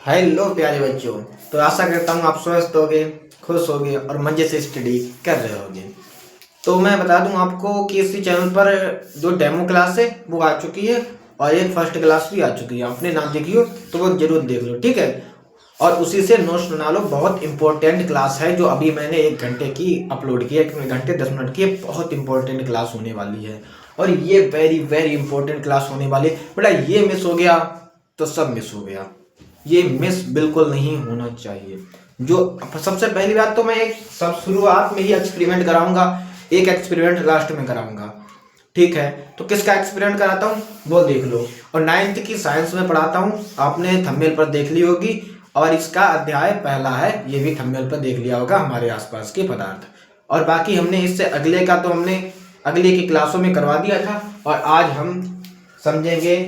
Hello प्यारे बच्चों। तो आशा करता हूँ आप स्वस्थ होगे, खुश होगे और मज़े से स्टडी कर रहे होगे। तो मैं बता दूं आपको कि इसी चैनल पर जो डेमो क्लास है वो आ चुकी है और एक फर्स्ट क्लास भी आ चुकी है। आपने ना देखी हो तो वो जरूर देख लो, ठीक है। और उसी से नोट्स बना लो। बहुत इंपॉर्टेंट क्लास है जो अभी मैंने 1 घंटे की अपलोड की है, 1 घंटे 10 मिनट की। बहुत इंपॉर्टेंट क्लास होने वाली है और ये वेरी वेरी इंपॉर्टेंट क्लास होने वाली है। बेटा ये मिस हो गया तो सब मिस हो गया। ये मिस बिल्कुल नहीं होना चाहिए। जो सबसे पहली बात तो मैं एक सब शुरुआत में ही एक्सपेरिमेंट कराऊंगा, एक एक्सपेरिमेंट लास्ट में कराऊंगा, ठीक है। तो किसका एक्सपेरिमेंट कराता हूँ वो देख लो। और 9th की साइंस में पढ़ाता हूँ, आपने थंबनेल पर देख ली होगी। और इसका अध्याय पहला है, ये भी थंबनेल पर देख लिया होगा, हमारे आसपास के पदार्थ। और बाकी हमने इससे अगले का तो हमने अगले की क्लासों में करवा दिया था। और आज हम समझेंगे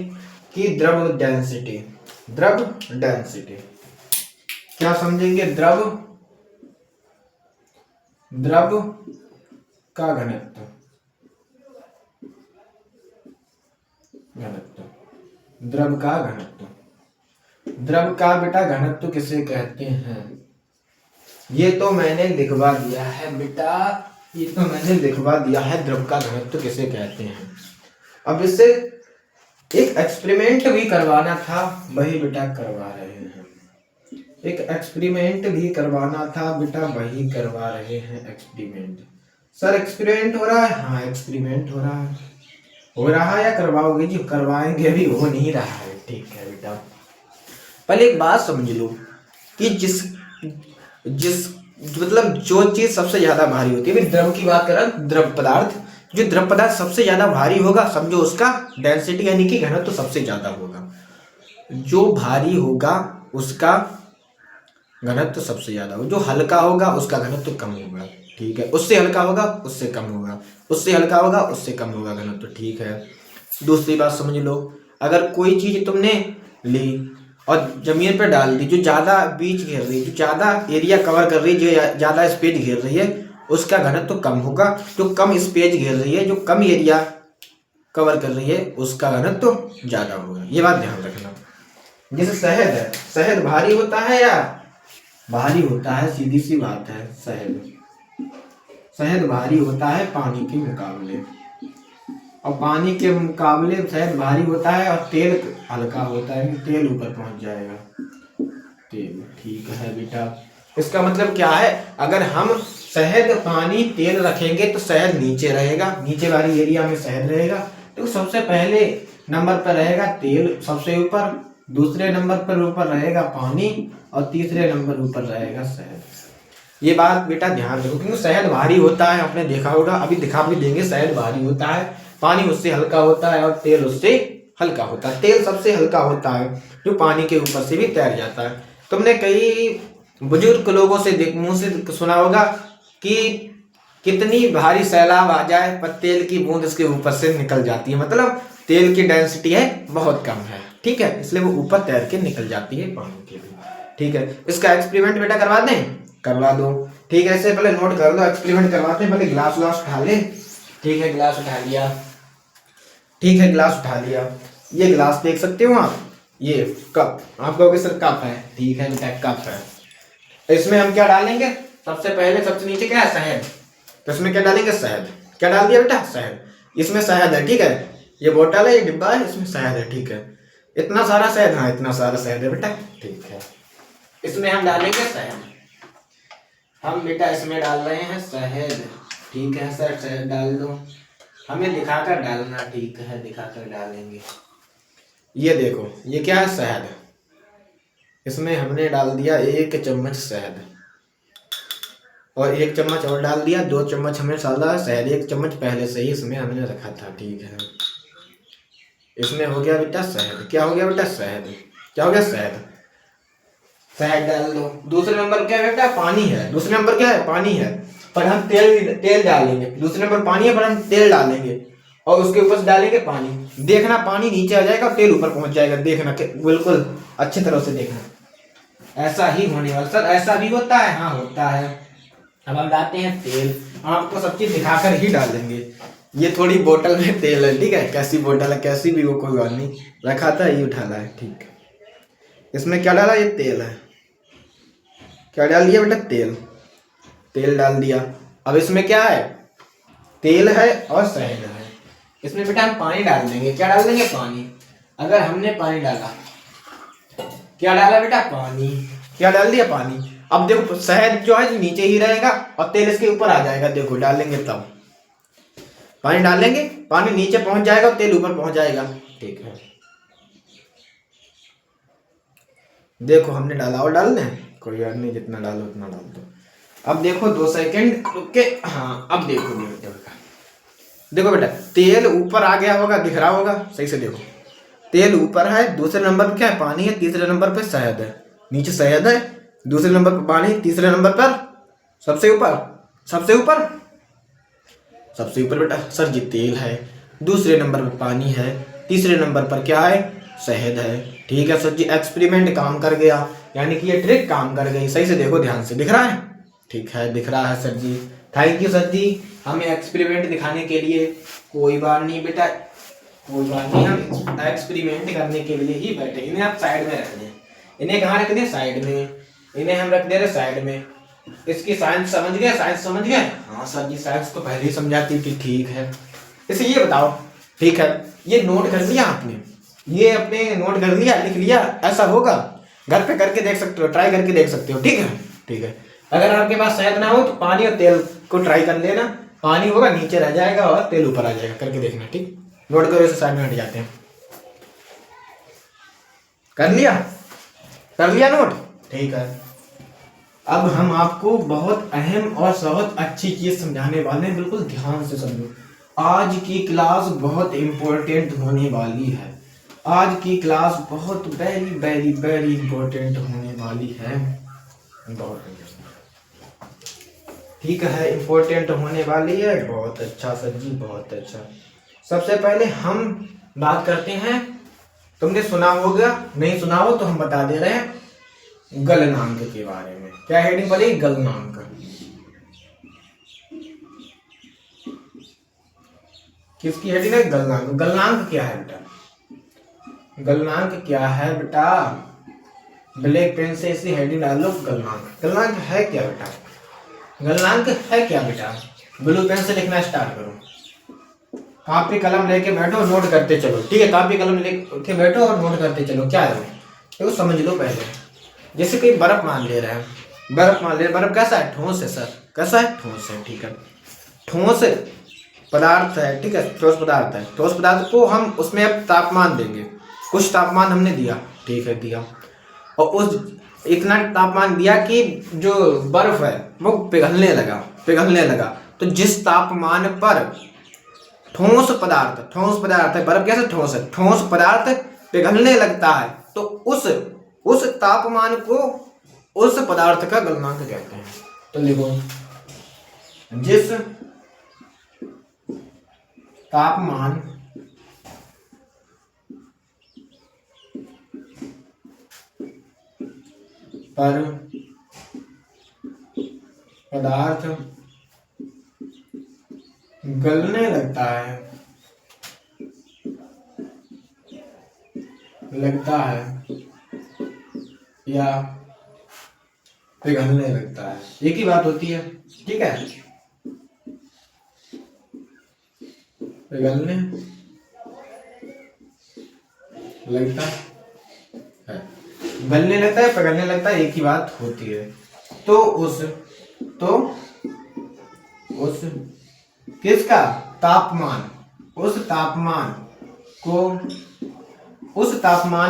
कि द्रव डेंसिटी। द्रव डेंसिटी क्या समझेंगे? द्रव का घनत्व। द्रव का घनत्व। द्रव का बेटा घनत्व किसे कहते हैं? ये तो मैंने लिखवा दिया है बेटा, ये तो मैंने लिखवा दिया है। द्रव का घनत्व किसे कहते हैं? अब इससे एक एक्सपेरिमेंट भी करवाना था, वही बेटा करवा रहे हैं। एक एक्सपेरिमेंट भी करवाना था बेटा, वही करवा रहे हैं एक्सपेरिमेंट। सर एक्सपेरिमेंट हो रहा है? हाँ एक्सपेरिमेंट हो रहा है। हो रहा है या करवाओगे? जी करवाएंगे, भी हो नहीं रहा है, ठीक है बेटा। पहले एक बात समझ लो कि जिस जिस मतलब जो चीज सबसे ज्यादा भारी होती है, द्रव की बात करें, द्रव पदार्थ, जो द्रव पदार्थ सबसे ज्यादा भारी होगा समझो उसका डेंसिटी यानी कि घनत्व तो सबसे ज्यादा होगा। जो भारी होगा उसका घनत्व तो सबसे ज्यादा होगा। जो हल्का होगा उसका घनत्व तो कम होगा, ठीक है। उससे हल्का होगा उससे कम होगा, उससे हल्का होगा उससे कम होगा घनत्व, ठीक है। दूसरी बात समझ लो, अगर कोई चीज तुमने ली और जमीन पर डाल दी, जो ज्यादा बीच घेर रही है, जो ज्यादा एरिया कवर कर रही है, जो ज्यादा स्पेस घेर रही है, उसका घनत्व तो कम होगा। जो कम स्पेस घेर रही है, जो कम एरिया कवर कर रही है, उसका घनत्व तो ज्यादा होगा। ये बात ध्यान रखना। जैसे शहद है, शहद भारी होता है या भारी होता है? सीधी सी बात है, शहद भारी होता है पानी के मुकाबले, और पानी के मुकाबले शहद भारी होता है। और तेल हल्का होता है, तेल ऊपर पहुंच जाएगा, तेल, ठीक है बेटा। इसका मतलब क्या है? अगर हम शहद पानी तेल रखेंगे तो शहद नीचे रहेगा, नीचे वाली एरिया में शहद रहेगा। तो सबसे पहले नंबर पर रहेगा तेल, सबसे ऊपर। दूसरे नंबर पर ऊपर रहेगा पानी और तीसरे नंबर ऊपर रहेगा शहद। ये बात बेटा ध्यान रखो, क्योंकि शहद भारी होता है, आपने देखा होगा, अभी दिखा भी देंगे। शहद भारी होता है, पानी उससे हल्का होता है और तेल उससे हल्का होता है। तेल सबसे हल्का होता है जो पानी के ऊपर से भी तैर जाता है। तुमने कई बुजुर्ग लोगों से मुंह से सुना होगा कि कितनी भारी सैलाब आ जाए पर तेल की बूंद इसके ऊपर से निकल जाती है। मतलब तेल की डेंसिटी है बहुत कम है, ठीक है, इसलिए वो ऊपर तैर के निकल जाती है पानी के भी, ठीक है। इसका एक्सपेरिमेंट बेटा करवा दें? करवा दो, ठीक है। इससे पहले नोट कर लो, एक्सपेरिमेंट करवाते हैं। पहले ग्लास उठा ले, ठीक है। ग्लास उठा लिया, ठीक है, ग्लास उठा लिया। ये ग्लास देख सकते हो आप, ये कप, आप कहोगे सर कप है, ठीक है बेटा कप है। इसमें हम क्या डालेंगे? सबसे पहले सबसे नीचे क्या है? शहद। तो इसमें क्या डालेंगे? शहद। क्या डाल दिया बेटा? शहद। इसमें शहद है, ठीक है। ये बोतल है, ये डिब्बा है, इसमें शहद है, ठीक है। इतना सारा शहद, हाँ इतना सारा शहद है बेटा, ठीक है। इसमें हम डालेंगे शहद। हम बेटा इसमें डाल रहे हैं शहद, ठीक है सर, शहद डाल दो। हमें दिखाकर डालना, ठीक है, दिखाकर डालेंगे। ये देखो, ये क्या है? शहद। इसमें हमने डाल दिया 1 चम्मच शहद, और 1 चम्मच और डाल दिया, 2 चम्मच हमने डाला शहद। 1 चम्मच पहले से ही इसमें हमने रखा था, ठीक है। इसमें हो गया बेटा शहद। क्या हो गया बेटा? शहद। क्या हो गया? शहद। शहद डाल दो। दूसरे नंबर क्या है बेटा? पानी है। दूसरे नंबर क्या है? पानी है, पर हम तेल डालेंगे। दूसरे नंबर पानी है पर हम तेल डालेंगे और उसके ऊपर से डालेंगे पानी। देखना पानी नीचे आ जाएगा, तेल ऊपर पहुंच जाएगा। देखना बिल्कुल अच्छी तरह से देखना, ऐसा ही होने वाला। सर ऐसा भी होता है? हाँ होता है। अब हम डालते हैं तेल, आपको सब चीज दिखाकर ही डालेंगे। ये थोड़ी बोतल में तेल है, ठीक है। कैसी बोतल है, कैसी भी हो, कोई बात नहीं, रखा था ये उठाना है, ठीक है। इसमें क्या डाला, ये तेल है, क्या डाल दिया बेटा, तेल, तेल डाल दिया। अब इसमें क्या है, तेल है और शहद है। इसमें बेटा हम पानी डाल देंगे, क्या डाल देंगे, पानी। अगर हमने पानी डाला, क्या डाला बेटा, पानी, क्या डाल दिया, पानी। अब देखो शहद जो है नीचे ही रहेगा और तेल इसके ऊपर आ जाएगा, देखो डालेंगे तब, पानी डालेंगे, पानी नीचे पहुंच जाएगा और तेल ऊपर पहुंच जाएगा, ठीक है। देखो हमने डाला, और डाल दें, कोई बात नहीं, जितना डालो उतना डाल दो। अब देखो 2 सेकंड रुक के, हाँ अब देखो देखो बेटा, तेल ऊपर आ गया होगा, दिख रहा होगा, सही से देखो, तेल ऊपर है, दूसरे नंबर पर क्या है, पानी है, तीसरे नंबर पे शहद है, नीचे शहद है, दूसरे नंबर पर पानी, तीसरे नंबर पर, सबसे ऊपर, सबसे ऊपर, सबसे ऊपर बेटा सर जी तेल है, दूसरे नंबर पर पानी है, तीसरे नंबर पर क्या है, शहद है, ठीक है सर जी। एक्सपेरिमेंट काम कर गया, यानी कि ये ट्रिक काम कर गई, सही से देखो ध्यान से, दिख रहा है, ठीक है दिख रहा है sir ji, thank you sir ji हमें एक्सपेरिमेंट दिखाने के लिए। कोई बात नहीं बेटा, कोई बात नहीं, हम एक्सपेरिमेंट करने के लिए ही बैठे। इन्हें आप साइड में रख दें, इन्हें कहाँ रख दें, साइड में, इन्हें हम रख दे रहे साइड में। इसकी साइंस समझ गए, साइंस समझ गए, हाँ सर जी साइंस तो पहले ही समझाती थी, ठीक है। इसे ये बताओ, ठीक है, ये नोट कर लिया आपने, ये अपने नोट कर लिया, लिख लिया, ऐसा होगा, घर पे करके देख सकते हो, ट्राई करके देख सकते हो, ठीक है, ठीक है। अगर आपके पास शहद ना हो तो पानी और तेल को ट्राई कर लेना, पानी होगा नीचे रह जाएगा और तेल ऊपर आ जाएगा, करके देखना, ठीक। नोट करो, इसे साइड में हट जाते हैं, कर लिया, कर लिया नोट, ठीक है। अब हम आपको बहुत अहम और बहुत अच्छी चीज समझाने वाले हैं, बिल्कुल ध्यान से समझो। आज की क्लास बहुत इंपॉर्टेंट होने वाली है, आज की क्लास बहुत वेरी वेरी वेरी इंपॉर्टेंट होने वाली है, ठीक है, इंपॉर्टेंट होने वाली है, बहुत अच्छा सर जी, बहुत अच्छा। सबसे पहले हम बात करते हैं, तुमने सुना होगा, नहीं सुना हो तो हम बता दे रहे हैं, गलनांक के बारे में। क्या हेडिंग पड़ी, गलनांक। किसकी हेडिंग है, गलनांक। गलनांक क्या है बेटा, गलनांक क्या है बेटा, ब्लैक पेन से इसी हेडिंग डाल लो, गलनांक। गलनांक है क्या बेटा, गलनांक है क्या बेटा, ब्लू पेन से लिखना स्टार्ट करो, कॉपी कलम लेके बैठो, नोट करते चलो, ठीक है, कॉपी कलम लेके बैठो और नोट करते चलो। क्या है वो, समझ लो पहले। जैसे कोई बर्फ मान ले रहा है, बर्फ मान ले, बर्फ कैसा है, ठोस है सर, कैसा है, ठोस है, ठीक है, ठोस पदार्थ है, ठीक है, ठोस पदार्थ है, ठोस पदार्थ को हम उसमें अब तापमान देंगे, कुछ तापमान हमने दिया, ठीक है, दिया, और उस इतना तापमान दिया कि जो बर्फ है वो पिघलने लगा, पिघलने लगा। तो जिस तापमान पर ठोस पदार्थ है, बर्फ कैसे ठोस है, ठोस पदार्थ पिघलने लगता है, तो उस तापमान को उस पदार्थ का गलनांक कहते हैं। तो लिखो, जिस तापमान पर पदार्थ गलने लगता है या पिघलने लगता है, एक ही बात होती है, ठीक है, पिघलने लगता है, गलने लगता है, पिघलने लगता है, एक ही बात होती है। तो उस किसका तापमान, उस तापमान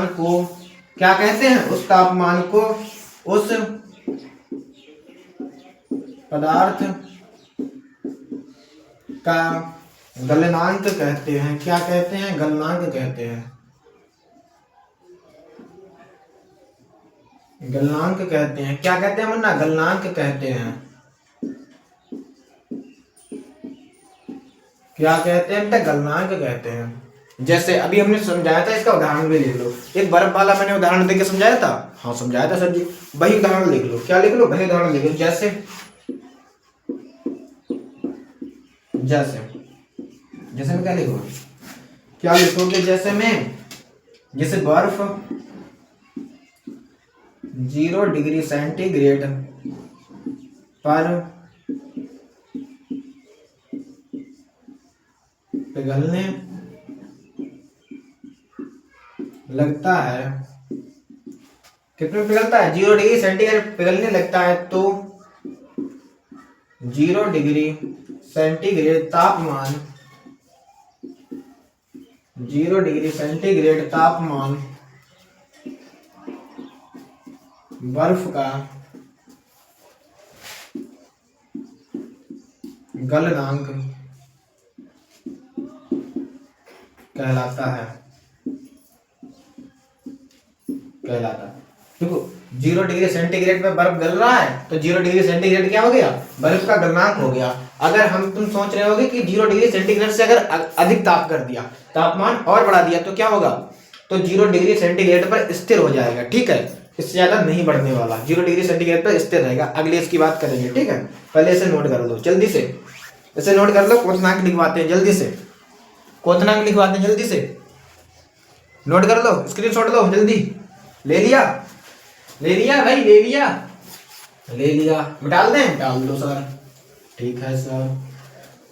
को क्या कहते हैं, उस तापमान को उस पदार्थ का गलनांक कहते हैं। क्या कहते हैं, गलनांक कहते हैं, गलनांक कहते हैं। क्या कहते हैं मुन्ना, गलनांक कहते हैं। क्या कहते हैं बेटा, गलनांक कहते हैं। जैसे अभी हमने समझाया था, इसका उदाहरण भी लिख लो, एक बर्फ वाला मैंने उदाहरण देके समझाया था, हाँ समझाया था सर जी, वही उदाहरण लिख लो, क्या लिख लो, वही उदाहरण लिख लो। जैसे मैं क्या लिखूंगा, क्या लिखोगे, जैसे बर्फ 0 डिग्री सेंटीग्रेड पर पिघलने लगता है, कितने पिघलता है, 0 डिग्री सेंटीग्रेड पिघलने लगता है, तो 0 डिग्री सेंटीग्रेड तापमान, 0 डिग्री सेंटीग्रेड तापमान बर्फ का गलनांक कहलाता है। देखो 0 डिग्री सेंटीग्रेड पे बर्फ गल रहा है, तो 0 डिग्री सेंटीग्रेड क्या हो गया, बर्फ का गलनांक हो गया। अगर हम तुम सोच रहे होगे कि 0 डिग्री सेंटीग्रेड से अगर अधिक ताप कर दिया, तापमान और बढ़ा दिया, तो क्या होगा, तो 0 डिग्री सेंटीग्रेड पर स्थिर हो जाएगा। ठीक है, इससे ज्यादा नहीं बढ़ने वाला, 0 डिग्री सेंटीग्रेड पर स्थिर रहेगा। अगले इसकी बात करेंगे। ठीक है, पहले इसे नोट कर लो जल्दी से, इसे नोट कर लो, क्वोथनांक लिखवाते हैं जल्दी से, क्वोथनांक लिखवाते हैं जल्दी से, नोट कर लो, स्क्रीनशॉट लो जल्दी। ले लिया भाई, ले लिया, मिटाल दें, मिटाल दो सर। ठीक है सर,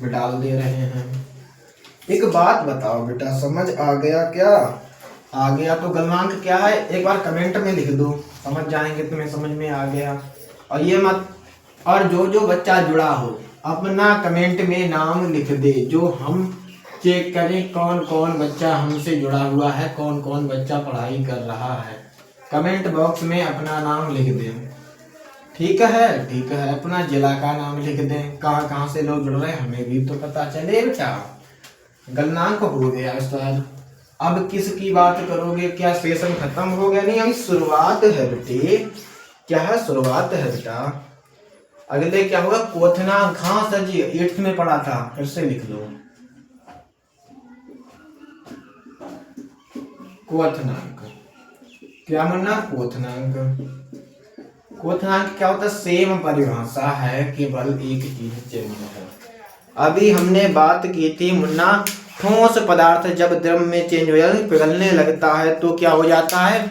मिटाल दे रहे हैं। एक बात बताओ बेटा, समझ आ गया क्या? आ गया तो गलनांक क्या है एक बार कमेंट में लिख दो, समझ जाएंगे, तुम्हें समझ में आ गया। और ये मत, और जो बच्चा जुड़ा हो अपना कमेंट में नाम लिख दे, जो हम चेक करें कौन कौन बच्चा हमसे जुड़ा हुआ है, कौन कौन बच्चा पढ़ाई कर रहा है। कमेंट बॉक्स में अपना नाम लिख दें। ठीक है, अपना जिला का नाम लिख दें, कहाँ कहाँ से लोग जुड़ रहे हैं, हमें भी तो पता चले बेटा। गलनांक हो गया सर, अब किसकी बात करोगे? क्या सेशन खत्म हो गया? नहीं, अभी शुरुआत है बेटे। क्या है? शुरुआत है बेटा। अगले क्या होगा? क्वोथनांक। हाँ सर जी, 8th में पढ़ा था, फिर से लिख लो, क्वोथनांक। क्या मानना? क्वोथनांक। क्वोथनांक क्या होता है? सेम परिभाषा है, केवल एक चीज चेंज है। अभी हमने बात की थी मुन्ना, ठोस पदार्थ जब द्रव में चेंज हो जाता है, पिघलने लगता है, तो क्या हो जाता है?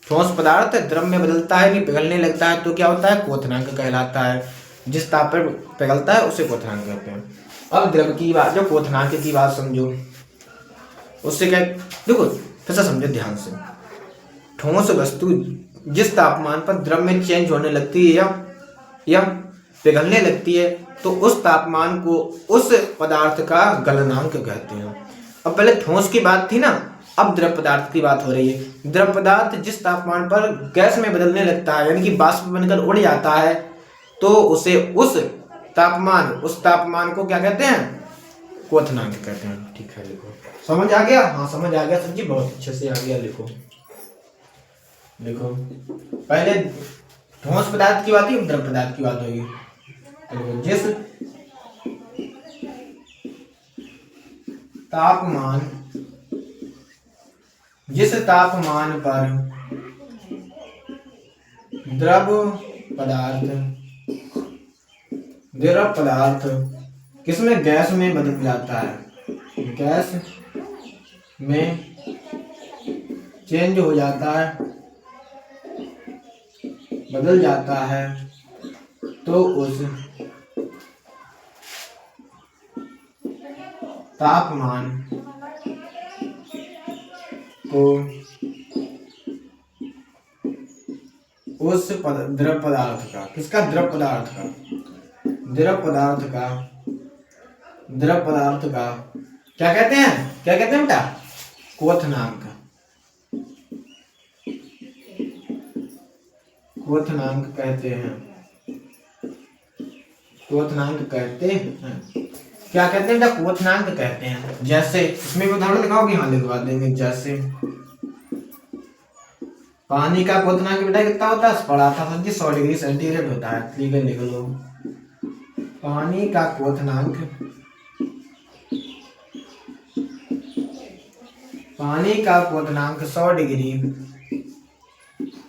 ठोस पदार्थ द्रव में बदलता है, भी पिघलने लगता है, तो क्या होता है? क्वोथनांक कहलाता है। जिस ताप पर पिघलता है उसे क्वोथनांक कहते हैं। अब द्रव की बात, जो क्वोथनांक की बात समझो, उससे क्या, देखो फिर से समझो ध्यान से। ठोस वस्तु जिस तापमान पर द्रव में चेंज होने लगती है या पिघलने लगती है, तो उस तापमान को उस पदार्थ का गलनांक कहते हैं। अब पहले ठोस की बात थी ना, अब द्रव पदार्थ की बात हो रही है। द्रव पदार्थ जिस तापमान पर गैस में बदलने लगता है, यानी कि बाष्प बनकर उड़ जाता है, तो उसे उस तापमान को क्या कहते हैं? क्वोथनांक कहते हैं। ठीक है, लिखो। समझ आ गया? हाँ समझ आ गया सर जी, बहुत अच्छे से आ गया। लिखो पहले ठोस पदार्थ की बात है, द्रव पदार्थ की बात होगी। तो जिस तापमान पर द्रव पदार्थ किसमें? गैस में बदल जाता है, गैस में चेंज हो जाता है, बदल जाता है, तो उस तापमान को उस द्रव पदार्थ का, किसका? द्रव पदार्थ का क्या कहते हैं? क्या कहते हैं बेटा? क्वोथनांक कहते हैं। क्या कहते हैं बेटा? क्वोथनांक कहते हैं। जैसे इसमें उदाहरण लिखाओगे? हाँ लिखवा देंगे। जैसे पानी का क्वोथनांक बेटा कितना होता है? पढ़ा था सर जी, 100 डिग्री सेंटीग्रेड होता है। ठीक है, लिख लो। पानी का क्वोथनांक 100 डिग्री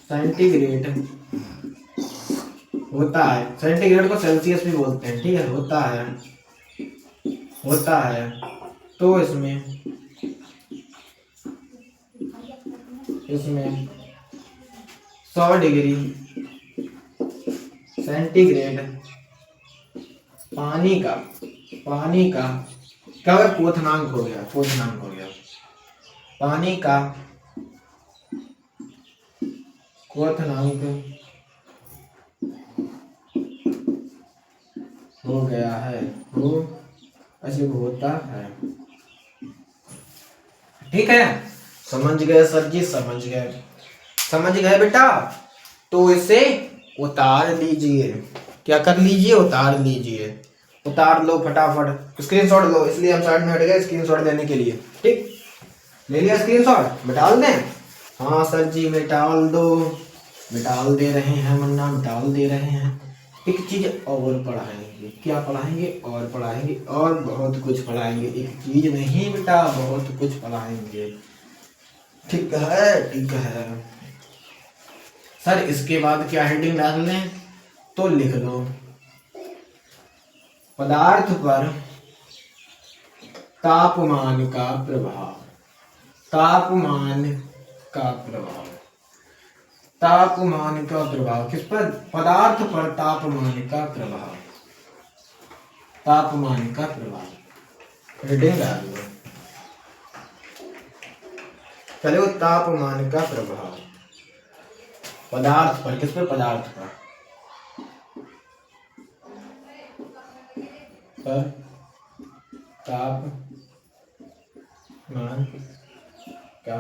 सेंटीग्रेड होता है। सेंटीग्रेड को सेल्सियस भी बोलते हैं। ठीक है, होता है। तो इसमें 100 100 डिग्री सेंटीग्रेड पानी का क्या होगा, क्वथनांक हो गया, पानी का क्वथनांक हो गया है, होता है। ठीक है, समझ गए सर जी, समझ गए बेटा। तो इसे उतार लीजिए, क्या कर लीजिए, उतार लीजिए, उतार लो फटाफट, स्क्रीनशॉट लो, इसलिए हम साइड में हट गए स्क्रीनशॉट लेने के लिए। ठीक, ले लिया स्क्रीनशॉट, मिटाल दें? हाँ सर जी मिटाल दो, मिटाल दे रहे हैं मुन्ना, मिटाल दे रहे हैं। एक चीज और पढ़ाएंगे, क्या पढ़ाएंगे, और पढ़ाएंगे, और बहुत कुछ पढ़ाएंगे, एक चीज नहीं बेटा, बहुत कुछ पढ़ाएंगे। ठीक है सर। इसके बाद क्या हेडिंग डाल लें, तो लिख लो पदार्थ पर तापमान का प्रभाव, किस पर, पदार्थ पर तापमान का प्रभाव, हेडिंग डाल लो, चलो तापमान का प्रभाव पदार्थ पर, किस पर, पदार्थ पर तापमान का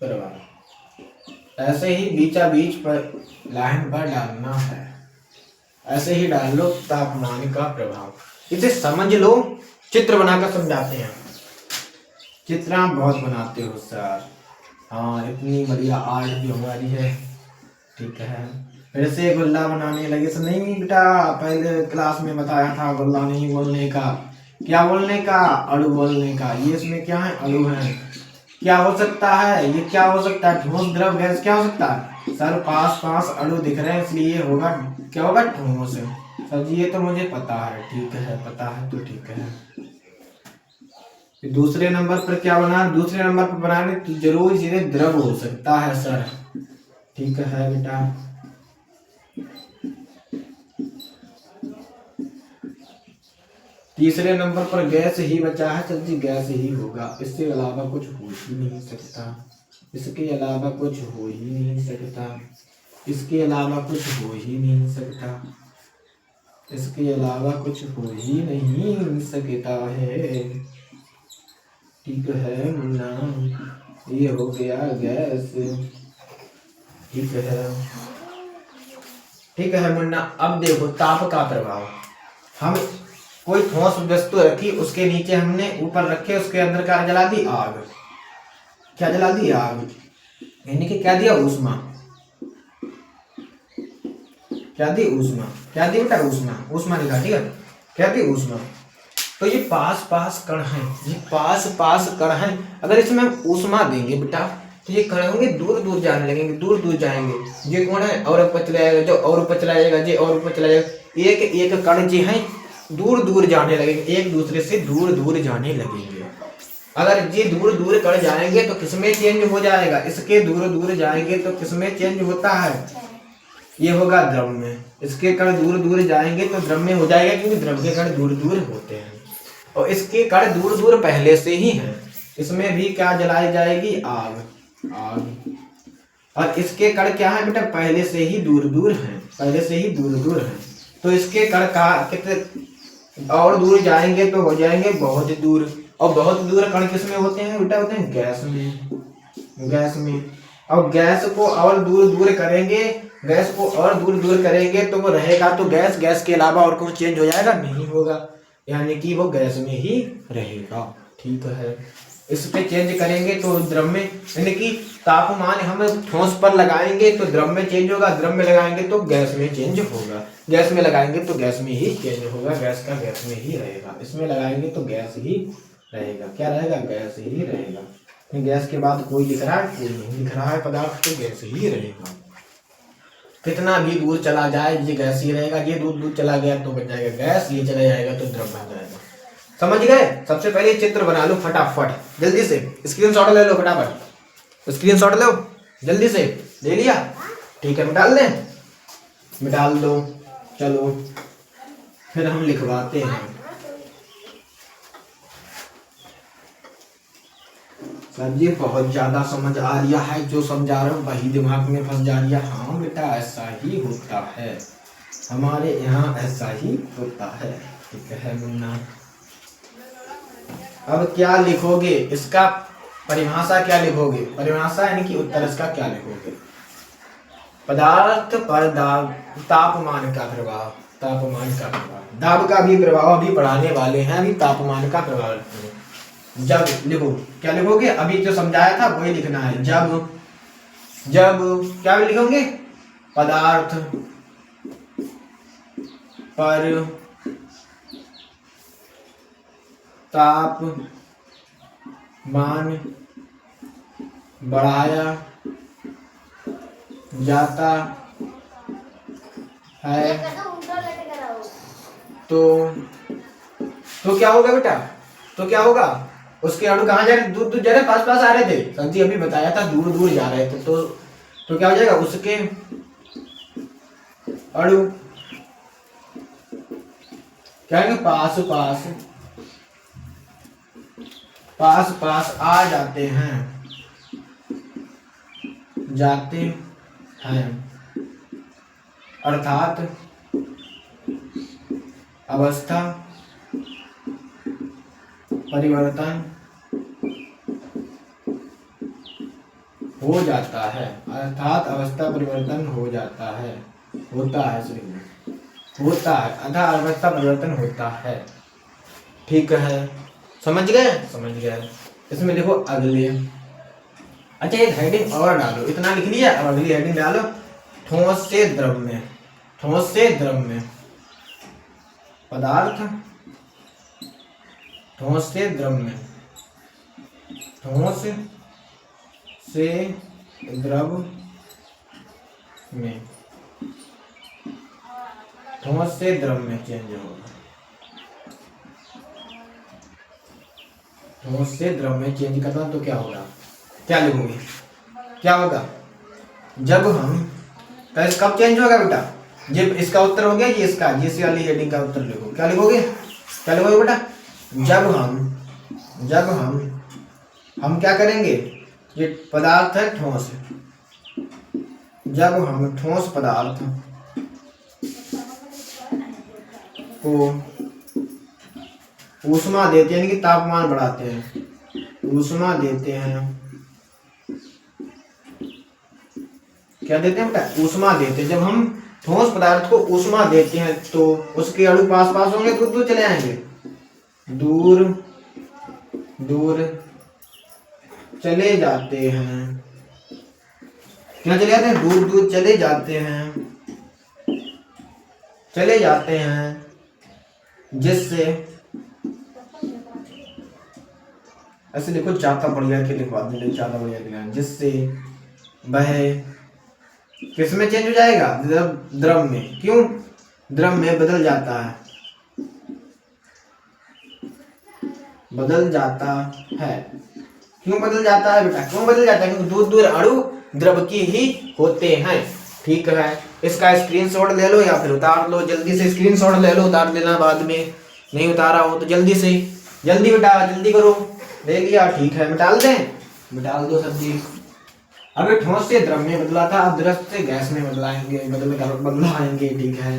प्रभाव। ऐसे ही बीचा बीच पर लाइन पर डालना है, ऐसे ही डाल लो तापमान का प्रभाव। इसे समझ लो, चित्र बनाकर समझाते हैं। चित्र आप बहुत बनाते हो सर, हाँ इतनी बढ़िया आर्ट भी हमारी है। ठीक है, फिर से गुल्ला बनाने लगे तो नहीं बेटा, पहले क्लास में बताया था गुल्ला नहीं बोलने का, क्या बोलने का, अणु बोलने का। ये इसमें क्या है, अणु है। क्या हो सकता है, ये क्या हो सकता है, ठोस द्रव गैस, क्या हो सकता है सर, पास अणु दिख रहे हैं इसलिए होगा, क्या होगा, ठोस। सर जी ये तो मुझे पता है, ठीक है पता है तो ठीक है। दूसरे नंबर पर क्या बना, दूसरे नंबर पर बनाने तो जरूर सीधे द्रव हो सकता है सर। ठीक है बेटा, तीसरे नंबर पर गैस ही बचा है, सर जी गैस ही होगा, इससे अलावा कुछ हो ही नहीं सकता, इसके अलावा कुछ हो ही नहीं सकता, इसके अलावा कुछ हो ही नहीं सकता, इसके अलावा कुछ हो ही नहीं सकता है। ठीक है मुन्ना, ये हो गया गैस। ठीक है मुन्ना। अब देखो ताप का प्रभाव, हम कोई ठोस वस्तु रखी, उसके नीचे हमने ऊपर रखे, उसके अंदर क्या जला दी, आग। क्या जला दी, आग, यानी कि क्या दिया, ऊष्मा। क्या दी, ऊष्मा। क्या दी बेटा, ऊष्मा लिखा, ठीक है, क्या दी, ऊष्मा। तो ये पास कण है, ये पास कण है। अगर इसमें हम ऊष्मा देंगे बेटा, तो ये कण होंगे दूर जाने लगेंगे, दूर जाएंगे। ये कौन है, और ऊपर चला जाएगा, जो और ऊपर चला जाएगा, ये और ऊपर चला जाएगा। एक कण जो है दूर जाने लगेंगे, एक दूसरे से दूर जाने लगेंगे। अगर ये दूर कण जाएंगे तो किसमें चेंज हो जाएगा, इसके दूर जाएंगे तो किसमें चेंज होता है, ये होगा द्रव में। इसके कण दूर जाएंगे तो द्रव में हो जाएगा, क्योंकि द्रव के कण दूर होते हैं, और इसके कण दूर पहले से ही हैं। इसमें भी क्या जलाई जाएगी, आग। और इसके कण क्या है बेटा, पहले से ही दूर हैं, तो इसके कण का कितने और दूर जाएंगे तो हो जाएंगे बहुत दूर। और बहुत दूर कण किसमें होते हैं बेटा, होते हैं गैस में। और गैस को और दूर करेंगे, गैस को और दूर करेंगे तो वो रहेगा तो गैस के अलावा और कुछ चेंज हो जाएगा, नहीं होगा, यानी कि वो गैस में ही रहेगा। ठीक है, इस पे चेंज करेंगे तो द्रव में, यानी कि तापमान हम ठोस पर लगाएंगे तो द्रव में चेंज होगा, द्रव में लगाएंगे तो गैस में चेंज होगा, गैस में लगाएंगे तो गैस में ही चेंज होगा, गैस का गैस में ही रहेगा। इसमें लगाएंगे तो गैस ही रहेगा, क्या रहेगा, गैस ही रहेगा। गैस के बाद कोई लिख रहा है, कोई नहीं लिख रहा है, पदार्थ तो गैस ही रहेगा। कितना भी दूर चला जाए ये गैस ही रहेगा। ये दूर चला गया तो बन जाएगा गैस, ये चला जाएगा तो द्रव बन जाएगा। समझ गए? सबसे पहले चित्र बना लो फटाफट, जल्दी से स्क्रीनशॉट ले लो, फटाफट स्क्रीनशॉट लो। जल्दी से ले लिया, ठीक है मिटाल दें, मिटाल दो। चलो फिर हम लिखवाते हैं। सर जी बहुत ज्यादा समझ आ रहा है, जो समझा रहा हूँ वही दिमाग में फंस जा रहा है। हाँ बेटा ऐसा ही होता है, हमारे यहाँ ऐसा ही होता है। ठीक है मुन्ना, अब क्या लिखोगे इसका परिभाषा, क्या लिखोगे परिभाषा यानी कि उत्तर इसका क्या लिखोगे? पदार्थ पर तापमान का प्रभाव, तापमान का प्रभाव, दाब का भी प्रभाव अभी पढ़ाने वाले हैं, अभी तापमान का प्रभाव। जब लिखो, क्या लिखोगे? अभी जो समझाया था वही लिखना है। जब क्या लिखोगे? पदार्थ पर तापमान बढ़ाया जाता है तो क्या होगा बेटा? तो क्या होगा? उसके अणु कहाँ जा रहे? दूर दूर जा रहे, पास पास आ रहे थे। संजी अभी बताया था दूर दूर जा रहे थे, तो क्या हो जाएगा? उसके अणु क्या है? पास पास पास पास आ जाते हैं, अर्थात अवस्था परिवर्तन हो जाता है, अर्थात अवस्था परिवर्तन हो जाता है, होता है अर्थात अवस्था परिवर्तन होता है। ठीक है, समझ गए। इसमें देखो अगले, अच्छा एक हेडिंग और डालो, इतना लिख लिया, अब अगली हेडिंग डालो। ठोस से द्रव में, पदार्थ ठोस से द्रव में, ठोस से द्रव में, ठोस से द्रव में चेंज होगा, ठोस से द्रव में चेंज करना। तो क्या होगा? क्या लिखोगे? क्या होगा? जब हम कब चेंज होगा बेटा? जब इसका उत्तर हो गया, ये इसका जिस वाली हेडिंग का उत्तर लिखो। क्या लिखोगे बेटा? जब हम क्या करेंगे? ये पदार्थ है ठोस, जब हम ठोस पदार्थ को ऊष्मा देते हैं, यानी कि तापमान बढ़ाते हैं, ऊष्मा देते हैं, क्या देते हैं बेटा? ऊष्मा देते हैं। जब हम ठोस पदार्थ को ऊष्मा देते हैं तो उसके अणु पास पास होंगे, दूर दूर चले आएंगे, दूर चले जाते हैं। क्या चले जाते हैं? दूर दूर चले जाते हैं, जिससे ऐसे लिखो, ज्यादा बढ़िया के लिखवा देंगे, ज्यादा बढ़िया लिखना, जिससे वह किस में चेंज हो जाएगा? द्रव में। क्यों? द्रव में बदल जाता है, क्यों बदल जाता है बेटा? क्यों बदल जाता है? क्योंकि दूर दूर अणु द्रव की ही होते हैं। ठीक है, इसका स्क्रीनशॉट ले लो या फिर उतार लो, जल्दी से स्क्रीनशॉट ले लो, उतार लेना बाद में, नहीं उतारा हो तो जल्दी बेटा जल्दी करो। ले लिया, ठीक है, मिटाल दो सब्जी। अभी ठोस से द्रव में बदला था, अब द्रव से गैस में बदलाएंगे, बदलाएंगे। ठीक है,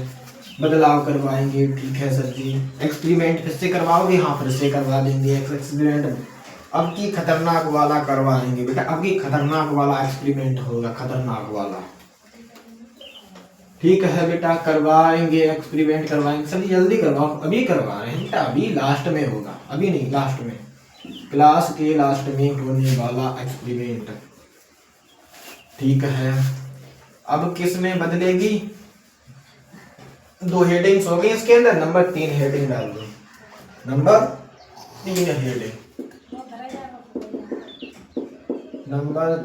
बदलाव करवाएंगे। ठीक है सर जी, एक्सपेरिमेंट फिर से करवाओगे? हाँ फिर से करवा देंगे एक्सपेरिमेंट, अब की खतरनाक वाला करवाएंगे बेटा, अब की खतरनाक वाला एक्सपेरिमेंट होगा, खतरनाक वाला। ठीक है बेटा, करवाएंगे एक्सपेरिमेंट, करवाएंगे। सभी जल्दी करवाओ, अभी करवा रहे हैं बेटा, अभी लास्ट में होगा, अभी नहीं लास्ट में, क्लास के लास्ट में होने वाला एक्सपेरिमेंट। ठीक है, अब किस में बदलेगी? 2 हेडिंग्स हो गई इसके अंदर, नंबर 3 हेडिंग डाल दो, नंबर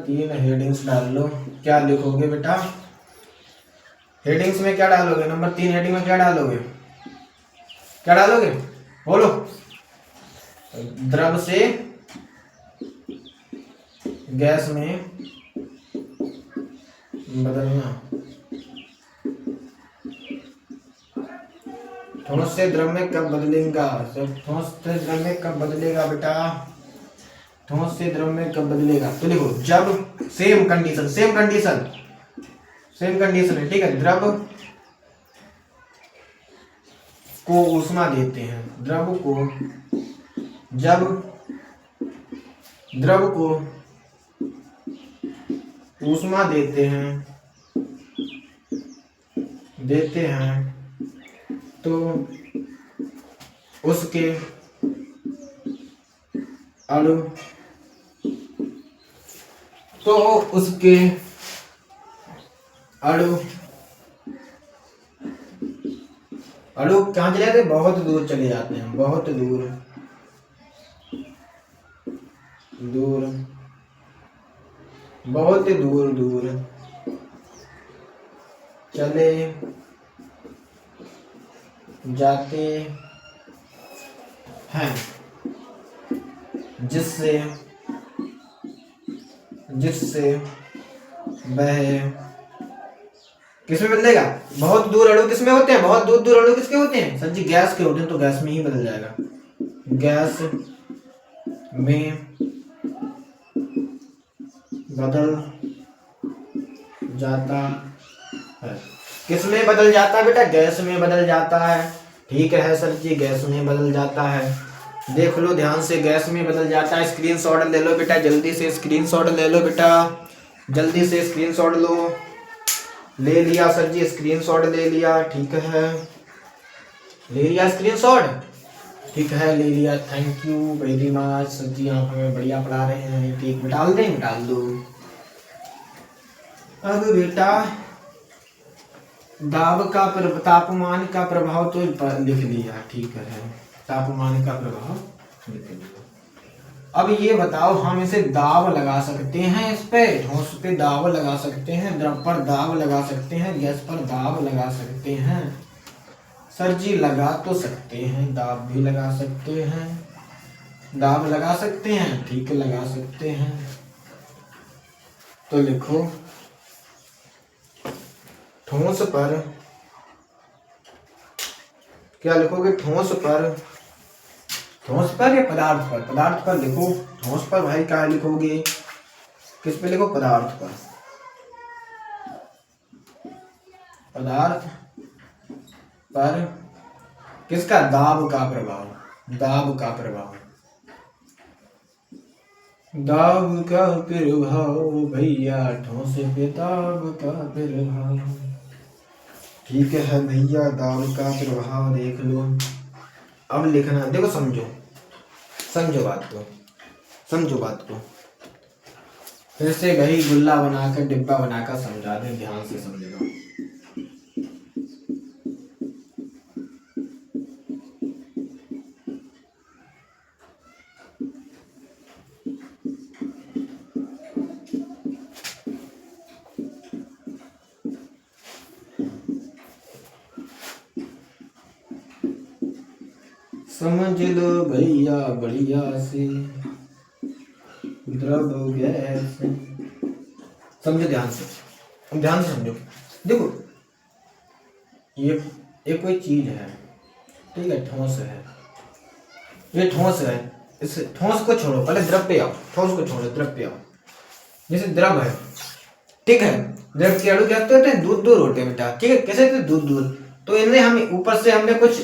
3 हेडिंग्स डाल लो। क्या लिखोगे बेटा? हेडिंग्स में क्या डालोगे? नंबर 3 हेडिंग में क्या डालोगे? बोलो। द्रव से गैस में बदलना। ठोस से द्रव में कब बदलेगा? ठोस से द्रव में कब बदलेगा बेटा? ठोस से द्रव में कब बदलेगा? तो देखो, जब सेम कंडीशन है, ठीक है। द्रव को ऊष्मा देते हैं, द्रव को, जब द्रव को ऊष्मा देते हैं तो उसके अणु कहाँ चले जाते हैं? बहुत दूर चले जाते हैं, बहुत दूर चले जाते हैं, जिससे वह किसमें बदलेगा? बहुत दूर अणु किसमें होते हैं? बहुत दूर अणु किसके होते हैं? सर जी गैस के होते हैं, तो गैस में ही बदल जाएगा। गैस में बदल जाता है। किस में बदल जाता है बेटा? गैस में बदल जाता है। ठीक है सर जी, गैस में बदल जाता है। देख लो ध्यान से, गैस में बदल जाता है। स्क्रीनशॉट ले लो बेटा, जल्दी से स्क्रीनशॉट ले लो बेटा, जल्दी से स्क्रीनशॉट लो। ले लिया सर जी, स्क्रीनशॉट ले लिया, ठीक है, ले लिया स्क्रीनशॉट, ठीक है, ले लिया। Thank you very much sir ji, आप हमें बढ़िया पढ़ा रहे हैं। ठीक, डाल दें, डाल दो। अब बेटा तापमान का प्रभाव तो लिख लिया, ठीक है, तापमान का प्रभाव लिख लिया। अब ये बताओ, हम इसे दाब लगा सकते हैं, इस पे ठोस पे दाब लगा सकते हैं, द्रव पर दाब लगा सकते हैं, गैस पर दाब लगा सकते हैं? सर जी लगा तो सकते हैं, दाब भी लगा सकते हैं, दाब लगा सकते हैं, ठीक है, लगा सकते हैं। तो लिखो, ठोस पर क्या लिखोगे? ठोस पर या पदार्थ पर? पदार्थ पर लिखो। ठोस पर भाई क्या लिखोगे? किस पे लिखो? पदार्थ पर। पदार्थ पर किसका? दाब का प्रभाव, दाब का प्रभाव, दाब का प्रभाव भैया, ठोस पे दाब का प्रभाव, ठीक है भैया, दाब का प्रभाव देख लो। अब लिखना, देखो समझो बात को, फिर से वही गुल्ला बनाकर डिब्बा बनाकर समझा दें, ध्यान से समझेगा। समझ लो भैया बढ़िया से, द्रव गैस, समझो ध्यान से समझो। देखो ये कोई चीज है, ठीक है, ठोस है, ये ठोस है। इस ठोस को छोड़ो, पहले द्रव पे आओ, ठोस को छोड़ो, द्रव पे आओ। जैसे द्रव है, ठीक है, द्रव के अणु क्या होते हैं? दूर होते हैं बेटा, ठीक है, कैसे होते हैं? दूर। तो इनमें हम ऊपर से हमने कुछ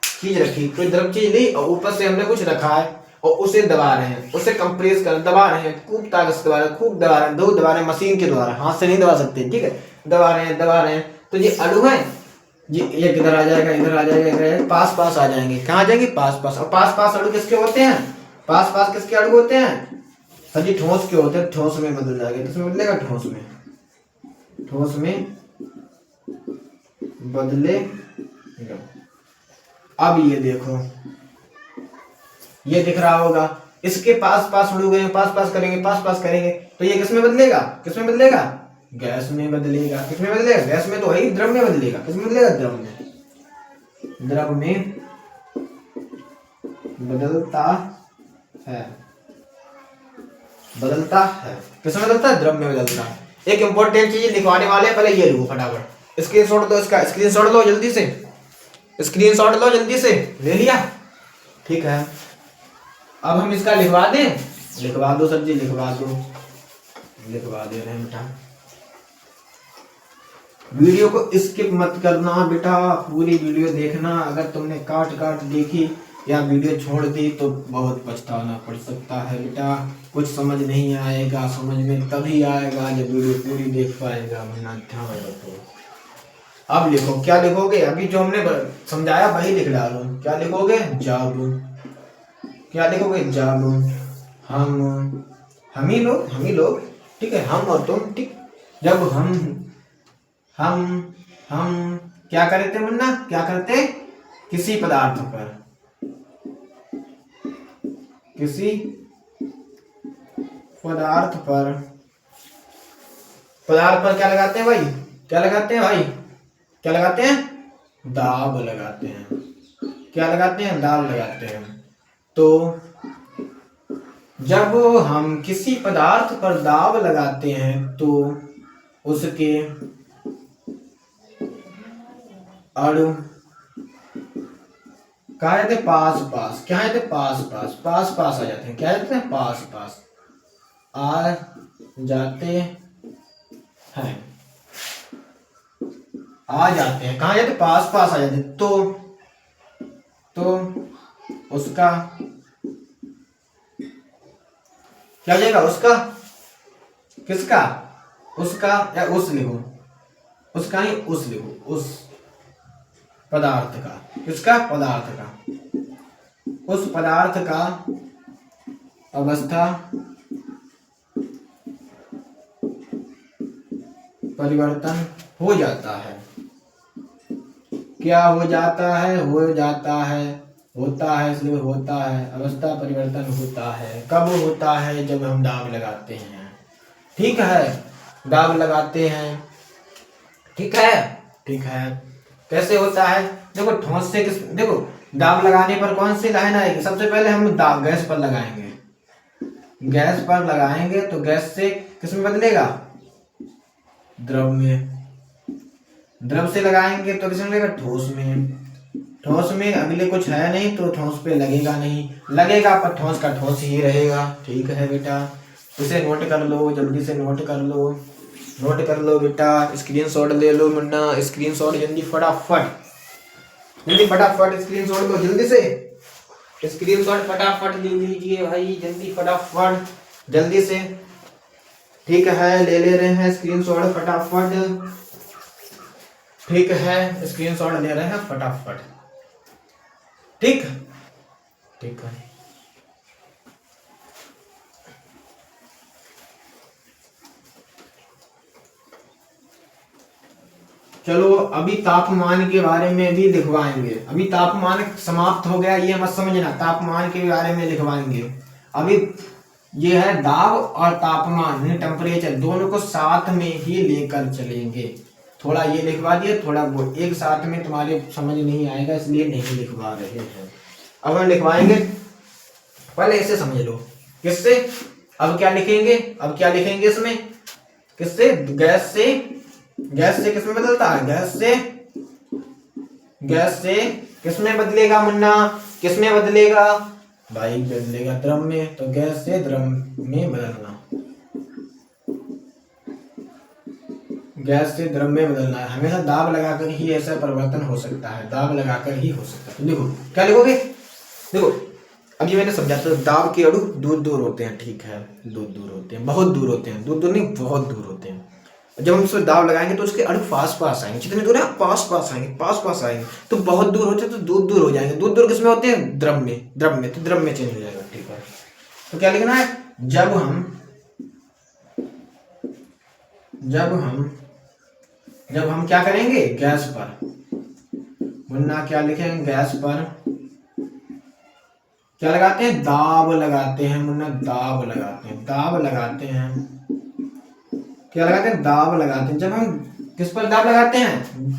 चीज रखी, कोई द्रव चीज ली और ऊपर से हमने कुछ रखा है और उसे दबा रहे हैं, उसे कंप्रेस कर दबा रहे हैं, खूब ताकत से दबा रहे हैं, खूब दबा रहे हैं, दो दबा रहे हैं मशीन के द्वारा, हाथ से नहीं दबा सकते, ठीक है, दबा रहे हैं। तो ये अणु है, ये एक इधर आ जाएगा, इधर आ जाएगा, इधर पास आ जाएंगे। कहाँ आ जाएंगे? पास। और पास अणु किसके होते हैं? पास किसके अणु होते हैं? सर जी ठोस के होते हैं, ठोस में बदल जाएगा। किसमें बदलेगा? ठोस में बदलेगा। अब ये देखो, ये दिख रहा होगा, इसके पास उड़ गए, पास करेंगे, तो ये किसमें बदलेगा? गैस में बदलेगा। किसमें बदलेगा? गैस में तो वही, द्रव में बदलेगा। किसमें बदलेगा? द्रव में बदलता है। किसमें बदलता है? द्रव में बदलता है। एक इंपॉर्टेंट चीज लिखवाने वाले, पहले ये लो फटाफट स्क्रीनशॉट दो, इसका स्क्रीनशॉट लो जल्दी से, स्क्रीनशॉट लो जल्दी से। ले लिया? ठीक है, अब हम इसका लिखवा दें। लिखवा दो सर जी, लिखवा दो, लिखवा दे रहे हैं बेटा। वीडियो को स्किप मत करना बेटा, पूरी वीडियो देखना। अगर तुमने काट काट देखी या वीडियो छोड़ दी तो बहुत पछताना पड़ सकता है बेटा। कुछ समझ नहीं आएगा, समझ में तभी आएगा जब वीडियो पूरी देख पाएगा, वरना ध्यान रखो। अब लिखो, क्या लिखोगे? अभी जो हमने समझाया वही लिख डालो। क्या लिखोगे? जब, क्या लिखोगे? जब हम ही लोग, ठीक है, हम और तुम, ठीक। जब हम क्या करते मुन्ना? क्या करते? किसी पदार्थ पर, किसी पदार्थ पर, पदार्थ पर क्या लगाते हैं भाई? क्या लगाते हैं भाई? क्या लगाते हैं? दाब लगाते हैं। क्या लगाते हैं? दाब लगाते हैं। तो जब हम किसी पदार्थ पर दाब लगाते हैं तो उसके अणु क्या कहते हैं? पास पास। क्या कहते हैं? पास पास, पास पास आ जाते हैं। क्या कहते हैं? पास पास आ जाते हैं, आ जाते हैं। कहाँ जाते? पास पास आ जाते हैं। तो उसका क्या हो जाएगा? उसका, किसका? उसका, या उस लिखो, उसका नहीं उस लिखो, उस पदार्थ का। किसका? पदार्थ का। उस पदार्थ का अवस्था परिवर्तन हो जाता है। क्या हो जाता है? हो जाता है, होता है, इसलिए होता है, अवस्था परिवर्तन होता है। कब होता है? जब हम दाब लगाते हैं। ठीक है, दाब लगाते हैं। ठीक है, ठीक है। कैसे होता है? देखो ठोस से किस, देखो दाब लगाने पर कौन सी लाइन आएगी? सबसे पहले हम दाब गैस पर लगाएंगे, गैस पर लगाएंगे तो गैस से किस में बदलेगा? द्रव में। द्रव से लगाएंगे तो किस में लगेगा? ठोस में। ठोस में अगले कुछ है नहीं तो ठोस पे लगेगा नहीं, लगेगा पर ठोस का ठोस ही रहेगा। ठीक है बेटा, इसे नोट कर लो, जल्दी से नोट कर लो, नोट कर लो बेटा। स्क्रीनशॉट ले लो मुन्ना, स्क्रीनशॉट जल्दी फटाफट, जल्दी फटाफट स्क्रीनशॉट लो जल्दी से, स्क्रीनशॉट फटाफट ले लीजिए भाई, जल्दी फटाफट, जल्दी से। ठीक है, ले रहे हैं स्क्रीनशॉट फटाफट। ठीक है, स्क्रीनशॉट ले रहे हैं फटाफट। ठीक, ठीक है। चलो अभी तापमान के बारे में भी लिखवाएंगे। अभी तापमान समाप्त हो गया, ये मत समझना, तापमान के बारे में लिखवाएंगे। अभी ये है दाब और तापमान, टेम्परेचर, दोनों को साथ में ही लेकर चलेंगे। थोड़ा ये लिखवा दिया, थोड़ा वो, एक साथ में तुम्हारे समझ नहीं आएगा इसलिए नहीं लिखवा रहे हैं। अब हम लिखवाएंगे, पहले इसे समझ लो। किससे? अब क्या लिखेंगे? अब क्या लिखेंगे इसमें? किससे? गैस से। गैस से किसमें बदलता है? गैस से किसमें बदलेगा मुन्ना? किसमें बदलेगा भाई? बदलेगा द्रव में। तो गैस से द्रव में बदलना, गैस से द्रव में बदलना है। हमेशा दाब लगाकर ही ऐसा परिवर्तन हो सकता है, दाब लगाकर ही हो सकता है। देखो क्या लिखोगे? देखो अभी मैंने समझाया, दाब के अणु दूर दूर होते हैं। ठीक है, दूर दूर होते हैं, बहुत दूर होते हैं, दूर दूर नहीं बहुत दूर होते हैं। जब हम उसमें दाब लगाएंगे तो उसके अणु पास पास आएंगे, जितने दूर है पास पास आएंगे, पास पास आएंगे। तो बहुत दूर होते हैं तो दूर दूर हो जाएंगे। दूर दूर किसमें होते हैं? द्रव में। द्रव में तो द्रव में चेंज हो जाएगा। ठीक है, तो क्या लिखना है? जब हम क्या करेंगे? गैस पर, मुन्ना क्या लिखेंगे? गैस पर क्या लगाते हैं? दाब लगाते हैं मुन्ना, दाब लगाते हैं, दाब लगाते हैं। क्या लगाते हैं? दाब लगाते हैं। जब हम किस पर दाब लगाते हैं?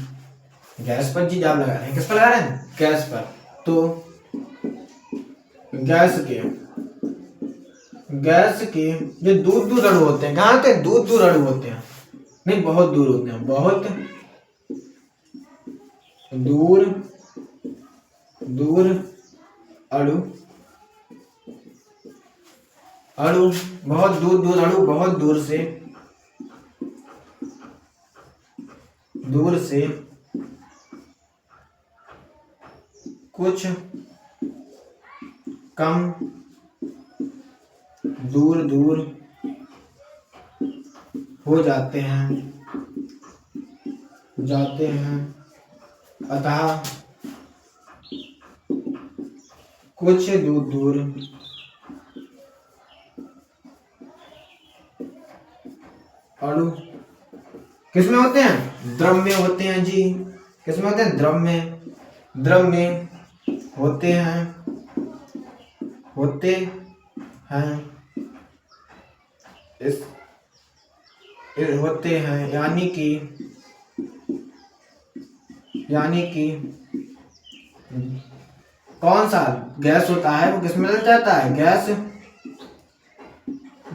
गैस पर जी दाब लगा रहे हैं। किस पर लगा रहे हैं? गैस पर। तो गैस के जो दूर दूर अणु होते हैं, कहाँ होते हैं? दूर दूर अणु होते हैं। नहीं, बहुत दूर होते हैं, बहुत दूर, दूर अणु, अणु बहुत दूर, दूर अणु बहुत दूर से, दूर से कुछ कम दूर दूर हो जाते हैं, जाते हैं, अतः कुछ दूर दूर अणु किसमें होते हैं? द्रव में होते हैं जी। किसमें होते हैं? द्रव में, द्रव में होते हैं, होते हैं, इस होते हैं, यानी कि कौन सा गैस होता है वो किसमें बदल जाता है? गैस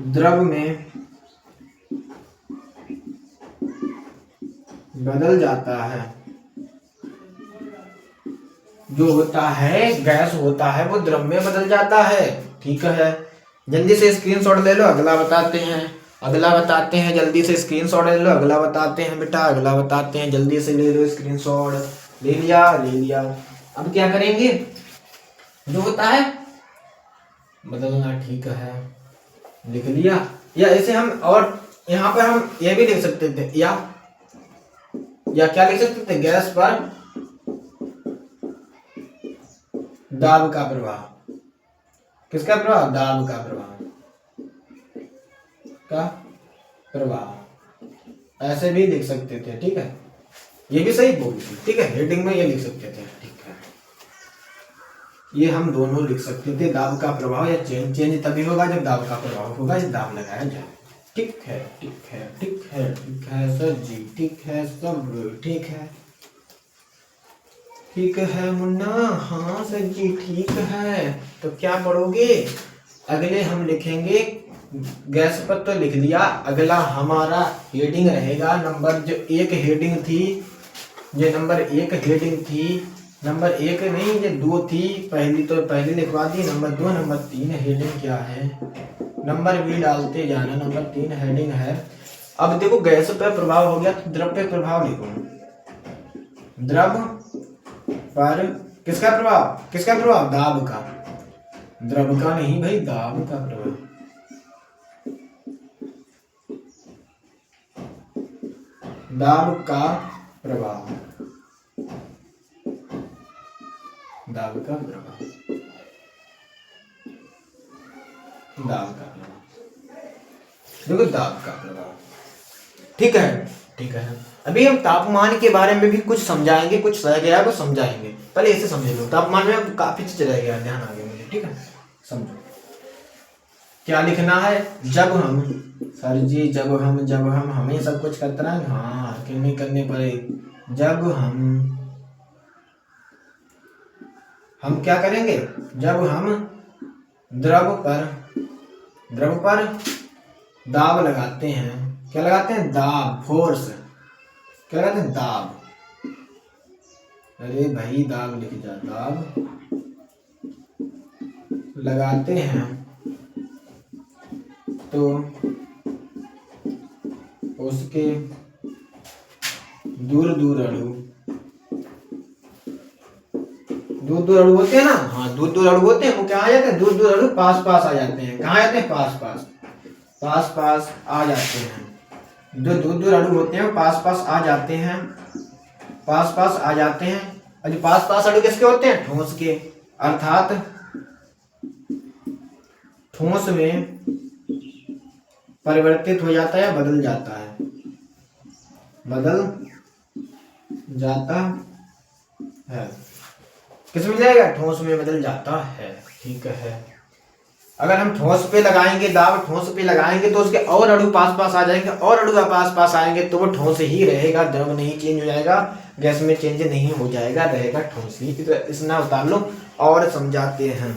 द्रव में बदल जाता है। जो होता है गैस होता है वो द्रव में बदल जाता है। ठीक है, जल्दी से स्क्रीनशॉट ले लो, अगला बताते हैं, अगला बताते हैं, जल्दी से स्क्रीनशॉट ले लो, अगला बताते हैं बेटा, अगला बताते हैं, जल्दी से ले लो स्क्रीनशॉट। ले लिया, ले लिया। अब क्या करेंगे? जो होता है बदलना। ठीक है, लिख लिया। या ऐसे हम, और यहाँ पे हम ये भी लिख सकते थे, या क्या लिख सकते थे? गैस पर दाब का प्रवाह। किसका प्रवाह? दाब का प्रवाह, का प्रवाह, ऐसे भी लिख सकते थे। ठीक है, ये भी सही बोल थी। ठीक है, हेडिंग में ये लिख सकते थे। ठीक है, ये हम दोनों लिख सकते थे। दाब का प्रभाव या चेंज तभी होगा जब दाब का प्रभाव होगा, जब दाब लगाया जाए। ठीक है, ठीक है, ठीक है, ठीक है सर जी, ठीक है, सब ठीक है, ठीक है मुन्ना, हाँ सर जी ठीक है। तो क्या पढ़ोगे? अगले हम लिखेंगे, गैस पर तो लिख लिया। अगला हमारा हेडिंग रहेगा नंबर, जो एक हेडिंग थी, जो नंबर एक हेडिंग थी, नंबर एक नहीं ये दो थी, पहली तो पहले लिखवा दी, नंबर दो, नंबर तीन हेडिंग क्या है? नंबर भी डालते जाना। नंबर तीन हेडिंग है। अब देखो, गैस पे प्रभाव हो गया तो द्रव पे प्रभाव लिखो। द्रव पर किसका प्रभाव? किसका प्रभाव? दाब का। द्रव का नहीं भाई, दाब का प्रभाव। दाब का प्रभाव, दाब का प्रभाव, दाब का प्रभाव। देखो, दाब का प्रभाव। ठीक है, ठीक है। अभी हम तापमान के बारे में भी कुछ समझाएंगे, कुछ रह गया तो समझाएंगे। पहले इसे समझ लो, तापमान में काफी चीज रह गया, ध्यान आ गया मुझे। ठीक है, समझो क्या लिखना है। जब हम, सर जी जब हम हमें सब कुछ करते रहे, हाँ क्यों करने पड़े। जब हम क्या करेंगे? जब हम द्रव पर दाब लगाते हैं। क्या लगाते हैं? दाब, फोर्स। क्या लगाते हैं? दाब। अरे भाई दाब लिख जा, दाब लगाते हैं तो उसके दूर दूर अणु, दूर दूर अणु होते हैं ना, हाँ दूर दूर अणु होते हैं, वो क्या आ जाते हैं? दूर दूर अणु पास पास आ जाते हैं। कहाँ आते हैं? पास पास, पास पास आ जाते हैं। जो दूर दूर अणु होते हैं पास पास आ जाते हैं, पास पास आ जाते हैं। और जो पास पास अणु किसके होते हैं? ठोस के। अर्थात ठोस में परिवर्तित हो जाता है, बदल जाता है, बदल जाता है। किस में जाएगा? ठोस में बदल जाता है। ठीक है, अगर हम ठोस पे लगाएंगे, दाब ठोस पे लगाएंगे तो उसके और अणु पास पास आ जाएंगे, और अणु पास पास आएंगे तो वो ठोस ही रहेगा, द्रव नहीं चेंज हो जाएगा, गैस में चेंज नहीं हो जाएगा, रहेगा ठोस ही। इसना उतार लो और समझाते हैं,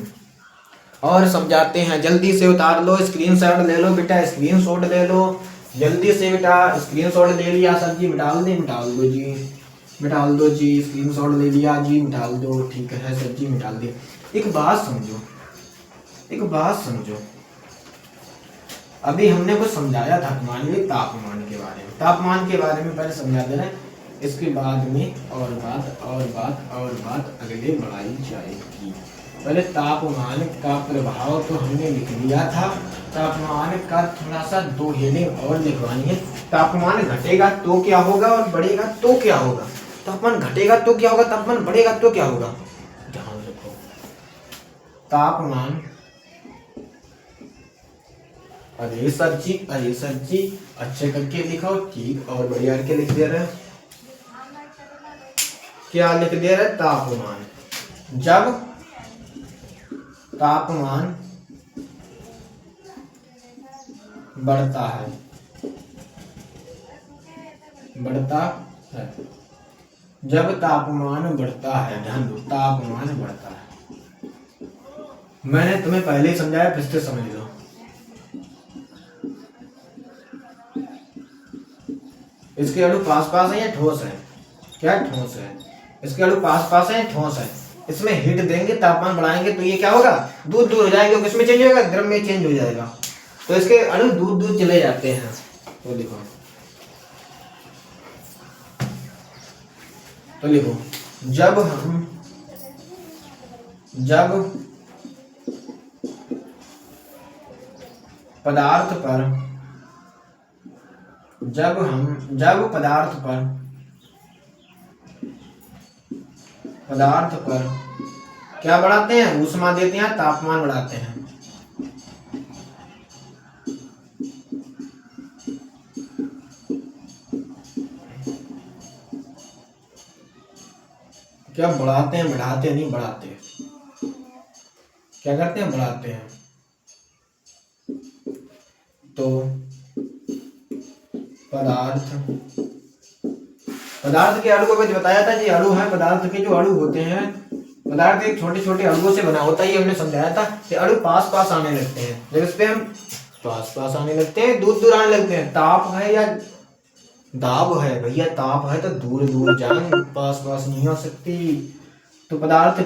और समझाते हैं। जल्दी से उतार लो, स्क्रीनशॉट ले लो बेटा, स्क्रीनशॉट ले लो, जल्दी से बेटा स्क्रीनशॉट ले लिया सर जी, मिटा दो जी, मिटा दो जी, स्क्रीनशॉट ले लिया जी, मिटा दो। ठीक है सर जी, मिटा दिए। एक बात समझो, एक बात समझो, अभी हमने कुछ समझाया था, मान लीजिए तापमान के बारे में, तापमान के बारे में पहले समझा दे रहे हैं, इसके बाद में और बात अगले बढ़ाई जाएगी। पहले तापमान का प्रभाव तो हमने लिख लिया था, तापमान का थोड़ा सा 2 हेडिंग और लिखवानी है। तापमान घटेगा तो क्या होगा और बढ़ेगा तो क्या होगा। तापमान घटेगा तो क्या होगा, तापमान बढ़ेगा तो क्या होगा। ध्यान रखो, तापमान, अरे सर जी अच्छे करके लिखो, ठीक और बढ़िया करके लिख दे रहे, क्या लिख दे रहे, तापमान, जब तापमान बढ़ता है, जब तापमान बढ़ता है, ध्यान दो, तापमान बढ़ता है। मैंने तुम्हें पहले ही समझाया, फिर से समझ लो। इसके अणु पास पास है या ठोस है, क्या ठोस है, इसके अणु पास पास है या ठोस है। इसमें हीट देंगे, तापमान बढ़ाएंगे तो ये क्या होगा, दूर दूर हो जाएंगे, किसमें चेंज होगा, द्रव में चेंज हो जाएगा, तो इसके अणु दूर दूर चले जाते हैं। तो लिखो, जब पदार्थ पर क्या बढ़ाते हैं, ऊष्मा देते हैं, तापमान बढ़ाते हैं। क्या बढ़ाते हैं, बढ़ाते नहीं, बढ़ाते, क्या करते हैं, बढ़ाते हैं। तो पदार्थ के अणु को मैंने बताया था जी, अणु है पदार्थ के, जो अणु होते हैं पदार्थ एक छोटे छोटे अणुओं से बना होता है, ये हमने समझाया था कि अणु पास पास आने लगते हैं, जब इस पे हम पास पास आने लगते हैं, दूर दूर आने लगते हैं। ताप है या दाब है भैया, ताप है तो दूर दूर जाएंगे, पास पास नहीं आ सकती। तो पदार्थ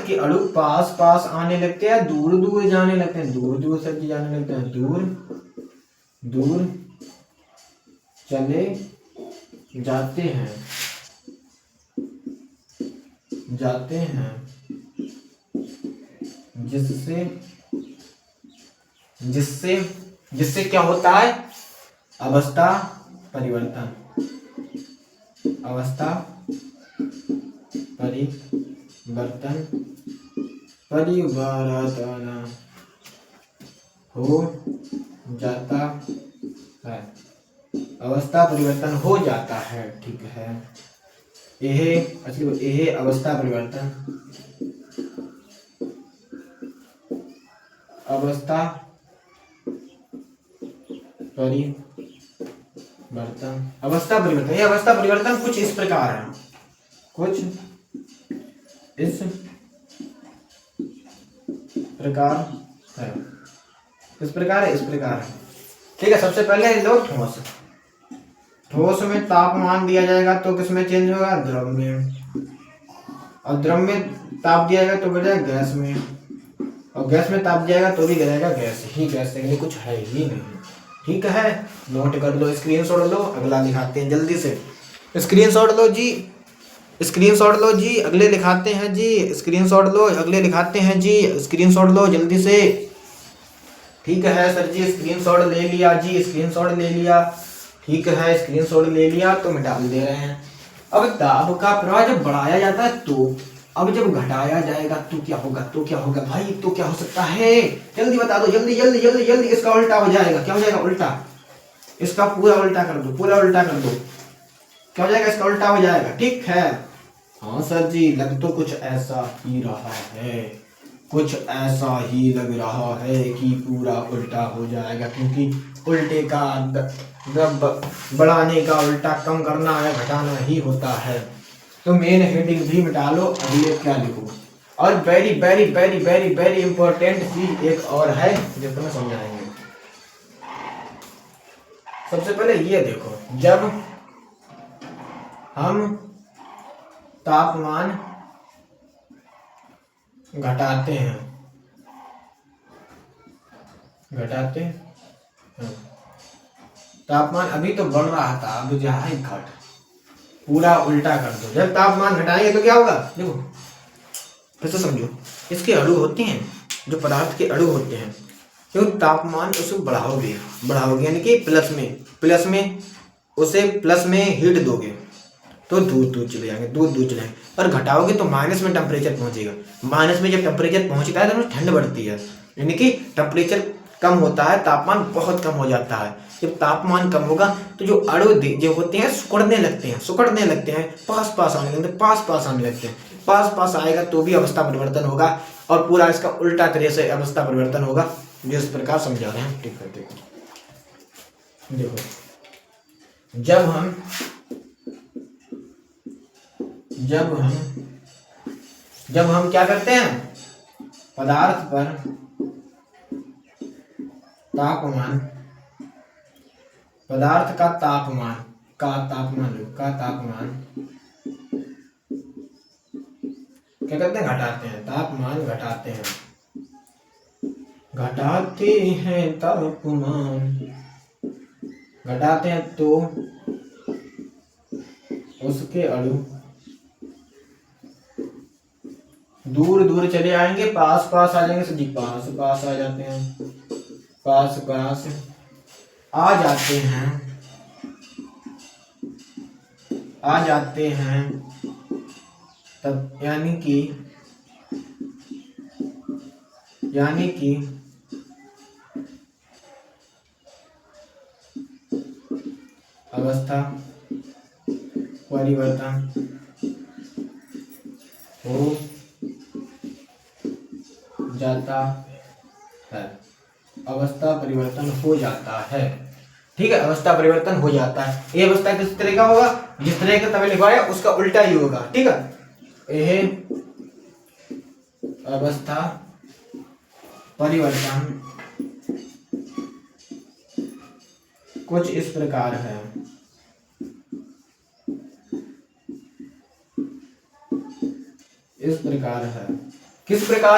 के अणु पास पास आने लगते हैं, दूर दूर जाने लगते हैं, दूर दूर से जाने लगते हैं, दूर दूर चले जाते हैं, जिससे क्या होता है, अवस्था परिवर्तन हो जाता है, अवस्था परिवर्तन हो जाता है। ठीक है, यह अवस्था परिवर्तन यह अवस्था परिवर्तन कुछ इस प्रकार है, इस प्रकार है। ठीक है, सबसे पहले लो ठोस में तापमान दिया जाएगा तो किसमें चेंज होगा, द्रव में, और द्रव में ताप दिया जाएगा तो बढ़ जाएगा गैस में, और गैस में ताप दिया जाएगा तो भी गिरेगा गैस ही, ये कुछ है ही नहीं। ठीक है, नोट कर लो, स्क्रीनशॉट लो, अगला दिखाते हैं जल्दी से। स्क्रीनशॉट लो जी, अगले लिखाते हैं जी, स्क्रीनशॉट लो, अगले लिखाते हैं जी, स्क्रीनशॉट लो जल्दी से। ठीक है सर जी, स्क्रीनशॉट ले लिया जी, स्क्रीनशॉट ले लिया। ठीक है, स्क्रीनशॉट ले लिया तो मैं डाल दे रहे हैं। अब दाब का प्रवाह जब बढ़ाया जाता है तो, अब जब घटाया जाएगा तो क्या होगा, भाई तो क्या हो सकता है, जल्दी बता दो, जल्दी जल्दी जल्दी जल्दी। इसका उल्टा हो जाएगा, क्या हो जाएगा, उल्टा, इसका पूरा उल्टा कर दो, क्या हो जाएगा, इसका उल्टा हो जाएगा। ठीक है, हाँ सर जी, लग तो कुछ ऐसा ही रहा है, कि पूरा उल्टा हो जाएगा, क्योंकि उल्टे का बढ़ाने का उल्टा कम करना है, घटाना ही होता है। तो मेन हेडिंग भी मिटा लो, अगले क्या लिखो, और very very very very very important चीज एक और है जो तुम्हें समझाएंगे। सबसे पहले ये देखो, जब हम तापमान घटाते हैं तापमान अभी तो बढ़ रहा था, अब जो है घट, पूरा उल्टा कर दो। जब तापमान घटाएंगे तो क्या होगा, देखो फिर से समझो। इसके अणु होते हैं, जो पदार्थ के अणु होते हैं, तो तापमान उसे बढ़ाओगे यानी कि प्लस में उसे प्लस में हीट दोगे तो दूर चले जाएंगे। और घटाओगे तो माइनस में टेम्परेचर पहुंचेगा। माइनस में जब टेम्परेचर पहुंचता है तो ठंड बढ़ती है, यानी कि टेम्परेचर कम होता है, तापमान बहुत कम हो जाता है। जब तापमान कम होगा तो जो अणु जो होते हैं सिकुड़ने लगते हैं, पास आने लगते हैं। पास आएगा तो भी अवस्था परिवर्तन होगा, और पूरा इसका उल्टा तरह से अवस्था परिवर्तन होगा, जो इस प्रकार समझा रहे हैं। ठीक है, देखो जब हम क्या करते हैं, पदार्थ पर तापमान, पदार्थ का तापमान क्या करते हैं, घटाते हैं। तापमान घटाते हैं तो उसके अणु दूर चले आएंगे, पास आ जाएंगे। सजी पास आ जाते हैं, पास आ जाते हैं तब यानी कि अवस्था परिवर्तन हो जाता है। अवस्था परिवर्तन हो जाता है, ठीक है, अवस्था परिवर्तन हो जाता है। ये अवस्था किस तरह का होगा, जिस तरह का तभी लिखवाया उसका उल्टा ही होगा, ठीक है। यह अवस्था परिवर्तन कुछ इस प्रकार है। किस प्रकार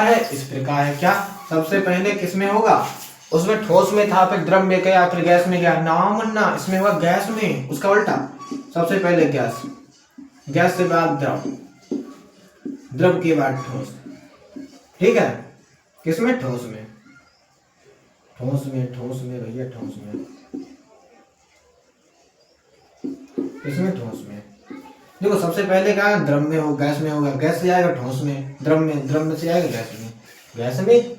है, इस प्रकार है। क्या सबसे पहले किस में होगा, उसमें ठोस में था, फिर द्रव में गया, फिर गैस में गया। ना, इसमें हुआ गैस में, उसका उल्टा। सबसे पहले गैस से बाद द्रव के बाद ठोस, ठीक है। किसमें, ठोस में भैया, किसमें, ठोस में। देखो सबसे पहले क्या, द्रव में हो, गैस में होगा, गैस से जाएगा ठोस में, द्रव में से जाएगा गैस में।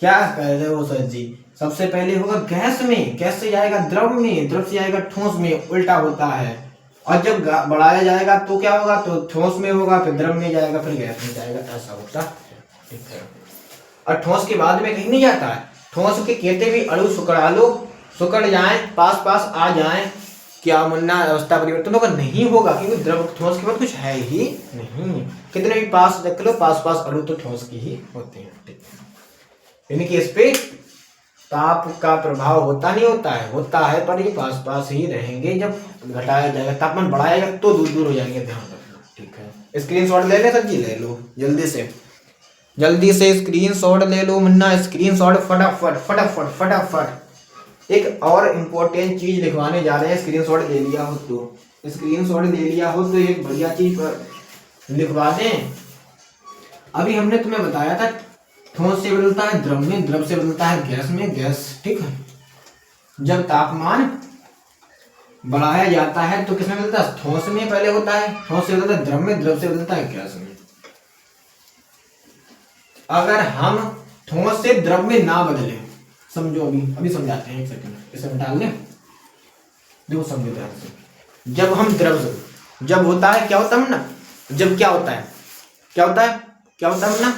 क्या कह रहे हो सर जी, सबसे पहले होगा गैस में, गैस से जाएगा द्रव में, द्रव से जाएगा ठोस में, उल्टा होता है। और जब बढ़ाया जाएगा तो क्या होगा, तो ठोस में होगा, फिर द्रव में जाएगा, फिर गैस में जाएगा, ऐसा होता है, ठीक है। और ठोस के बाद में कहीं नहीं जाता है। ठोस के कहते भी अणु सुकड़ जाए, पास आ जाए, क्या मुन्ना अवस्था परिवर्तन होगा, नहीं होगा, क्योंकि द्रव ठोस के बाद कुछ है ही नहीं। कितने भी पास रख लो, पास अणु तो ठोस की ही होते हैं, ठीक है। यानी कि इस पे ताप का प्रभाव होता है, पर ये पास ही रहेंगे। जब घटाया जाएगा, तापमान बढ़ाएगा तो दूर हो जाएंगे, ध्यान रखना, ठीक है। स्क्रीनशॉट ले ले सर जी, ले लो जल्दी से स्क्रीनशॉट ले लो मुन्ना, स्क्रीनशॉट फटाफट। एक और इम्पोर्टेंट चीज लिखवाने जा रहे हैं, स्क्रीनशॉट ले लिया हो तो एक बढ़िया चीज लिखवा दें। अभी हमने तुम्हें बताया था ठोस से बदलता है द्रव में, द्रव से बदलता है गैस में, गैस, ठीक है। जब तापमान बढ़ाया जाता है तो किसमें बदलता है, ठोस में पहले होता है, ठोस से बदलता है द्रव में, द्रव से बदलता है गैस में। अगर हम ठोस से द्रव में ना बदले, समझो, अभी समझाते हैं, एक सेकंड इसे हटा लें, देखो समझो ध्यान से। जब हम जब होता है, क्या होता है ना, जब क्या होता है ना,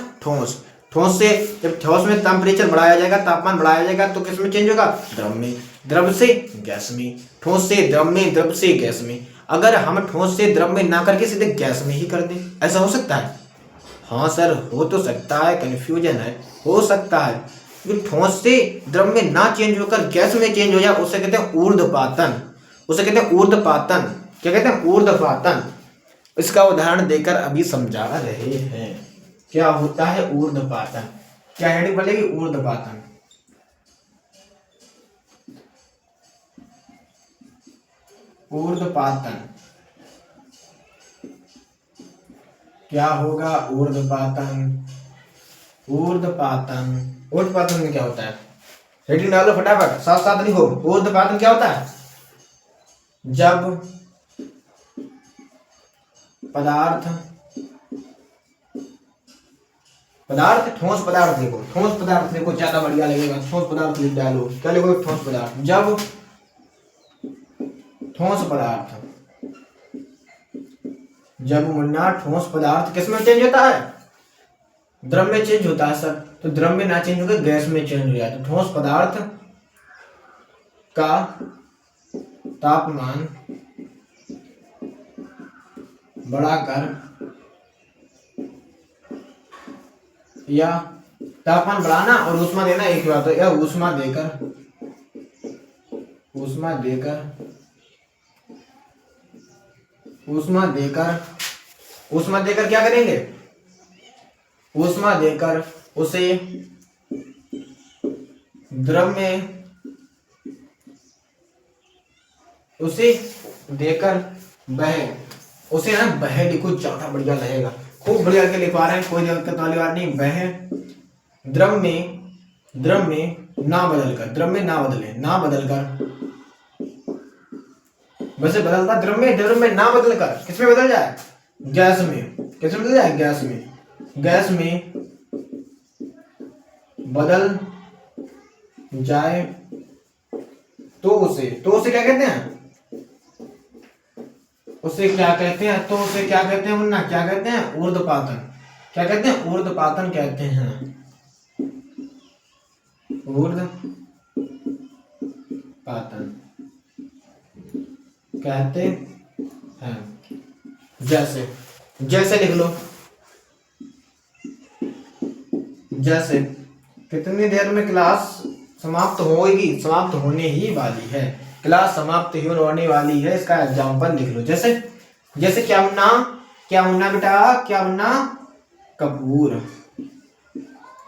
ठोस से, जब ठोस में टेम्परेचर बढ़ाया जाएगा, तापमान बढ़ाया जाएगा तो किस में चेंज होगा, द्रव में, द्रव से गैस में, ठोस से द्रव में, द्रव से गैस में। अगर हम ठोस से द्रव में ना करके सीधे गैस में ही कर दें, ऐसा हो सकता है, हाँ सर, हो तो सकता है, कन्फ्यूजन है, हो सकता है कि ठोस से द्रव में ना चेंज होकर गैस में चेंज हो जाए, उसे कहते हैं ऊर्ध्वपातन। उसे कहते हैं ऊर्ध्वपातन। क्या कहते हैं? ऊर्ध्वपातन। इसका उदाहरण देकर अभी समझा रहे हैं क्या होता है ऊर्ध्वपातन। क्या हेडिंग बोलेगी? ऊर्ध्वपातन। ऊर्ध्वपातन क्या होगा? ऊर्ध्वपातन। ऊर्ध्वपातन। ऊर्ध्वपातन में क्या होता है? हेडिंग डालो फटाफट, साथ साथ लिखो। ऊर्ध्वपातन क्या होता है? जब पदार्थ ठोस पदार्थ देखो, ठोस पदार्थ देखो, ज्यादा बढ़िया लगेगा। ठोस पदार्थ लिख डालो। क्या लिखो? ठोस पदार्थ। जब ठोस पदार्थ, जब मुन्ना ठोस पदार्थ किस में चेंज होता है? द्रव में चेंज होता है सर। तो द्रव में ना चेंज होकर गैस में चेंज हो जाए तो ठोस पदार्थ का तापमान बढ़ाकर या तापमान बढ़ाना और ऊष्मा देना एक ही बात है। या ऊष्मा देकर क्या करेंगे? ऊष्मा देकर उसे द्रव में, उसे देकर उसे ना बह लिखो, ज्यादा बढ़िया लगेगा। खूब बढ़िया के लिखवा रहे हैं, कोई दिक्कत वाली बात नहीं। बह द्रव में ना बदलकर वैसे बदलता द्रव में ना बदलकर किस में बदल जाए? गैस में। किस में बदल जाए? गैस में बदल जाए तो उसे क्या कहते हैं? उसे क्या कहते हैं? तो उसे क्या कहते हैं मुन्ना? क्या कहते हैं? ऊर्ध्वपातन। क्या कहते हैं? ऊर्ध्वपातन कहते हैं। ऊर्ध्वपातन कहते हैं। जैसे लिख लो। जैसे कितनी देर में क्लास समाप्त होगी? समाप्त होने ही वाली है। क्लास समाप्त ही होने वाली है, इसका एग्जाम्पल लिख लो। जैसे क्या मुन्ना बेटा? क्या मुन्ना? कपूर,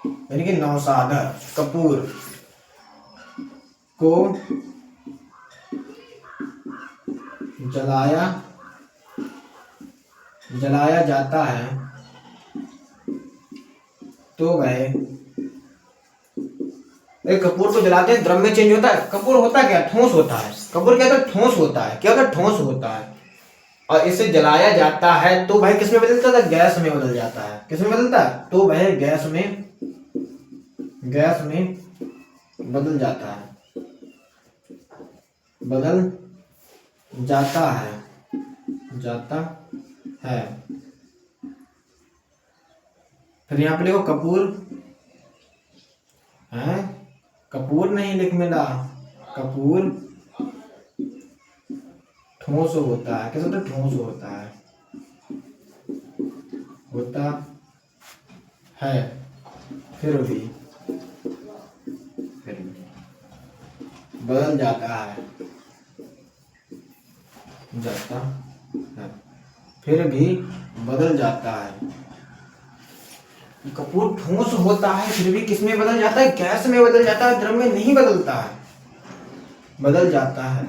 यानी कि नौशादर कपूर को जलाया जाता है तो वह, कपूर को जलाते हैं, द्रव में चेंज होता है। कपूर होता क्या? ठोस होता है। कपूर क्या होता है? ठोस होता है। क्या होता है? ठोस होता है। और इसे जलाया जाता है तो वह किस में बदलता है? गैस में बदल जाता है। किस में बदलता है? तो वह गैस में बदल जाता है। फिर यहाँ पे लिखो कपूर है। कपूर नहीं लिख मिला। कपूर ठोस होता है। कैसे? तो ठोस होता है। फिर भी बदल जाता है। फिर भी बदल जाता है। कपूर ठोस होता है फिर भी किस में बदल जाता है? गैस में बदल जाता है। द्रव में नहीं बदलता है। बदल जाता है।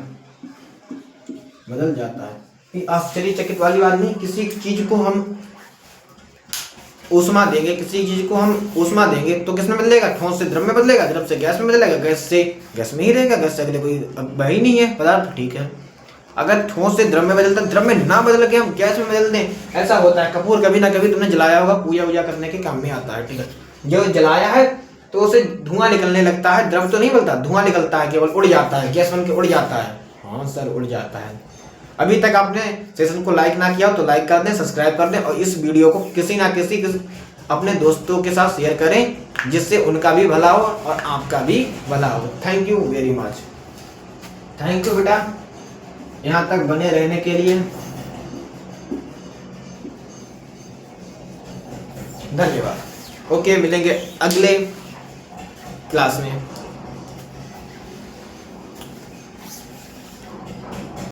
ये आश्चर्यचकित वाली बात नहीं। किसी चीज को हम ऊष्मा देंगे, तो किस में बदलेगा? ठोस से द्रव में बदलेगा, द्रव से गैस में बदलेगा, गैस में ही रहेगा। गैस से अगले कोई वह ही नहीं है पदार्थ, ठीक है। अगर ठोस से द्रव में बदलता, द्रव में ना बदल के हम गैस में बदल दें, ऐसा होता है। कपूर कभी ना कभी तुमने जलाया होगा, पूजा करने के काम में आता है, ठीक है। जो जलाया है तो उसे धुआं निकलने लगता है, द्रव तो नहीं बदलता, धुआं निकलता है, केवल उड़ जाता है, गैस बन के उड़ जाता है। हाँ सर, उड़ जाता है। अभी तक आपने सेशन को लाइक ना किया हो तो लाइक कर दें, सब्सक्राइब कर दें और इस वीडियो को किसी ना किसी अपने दोस्तों के साथ शेयर करें, जिससे उनका भी भला हो और आपका भी भला हो। Thank you very much. Thank you बेटा, यहाँ तक बने रहने के लिए। धन्यवाद। ओके, मिलेंगे अगले क्लास में।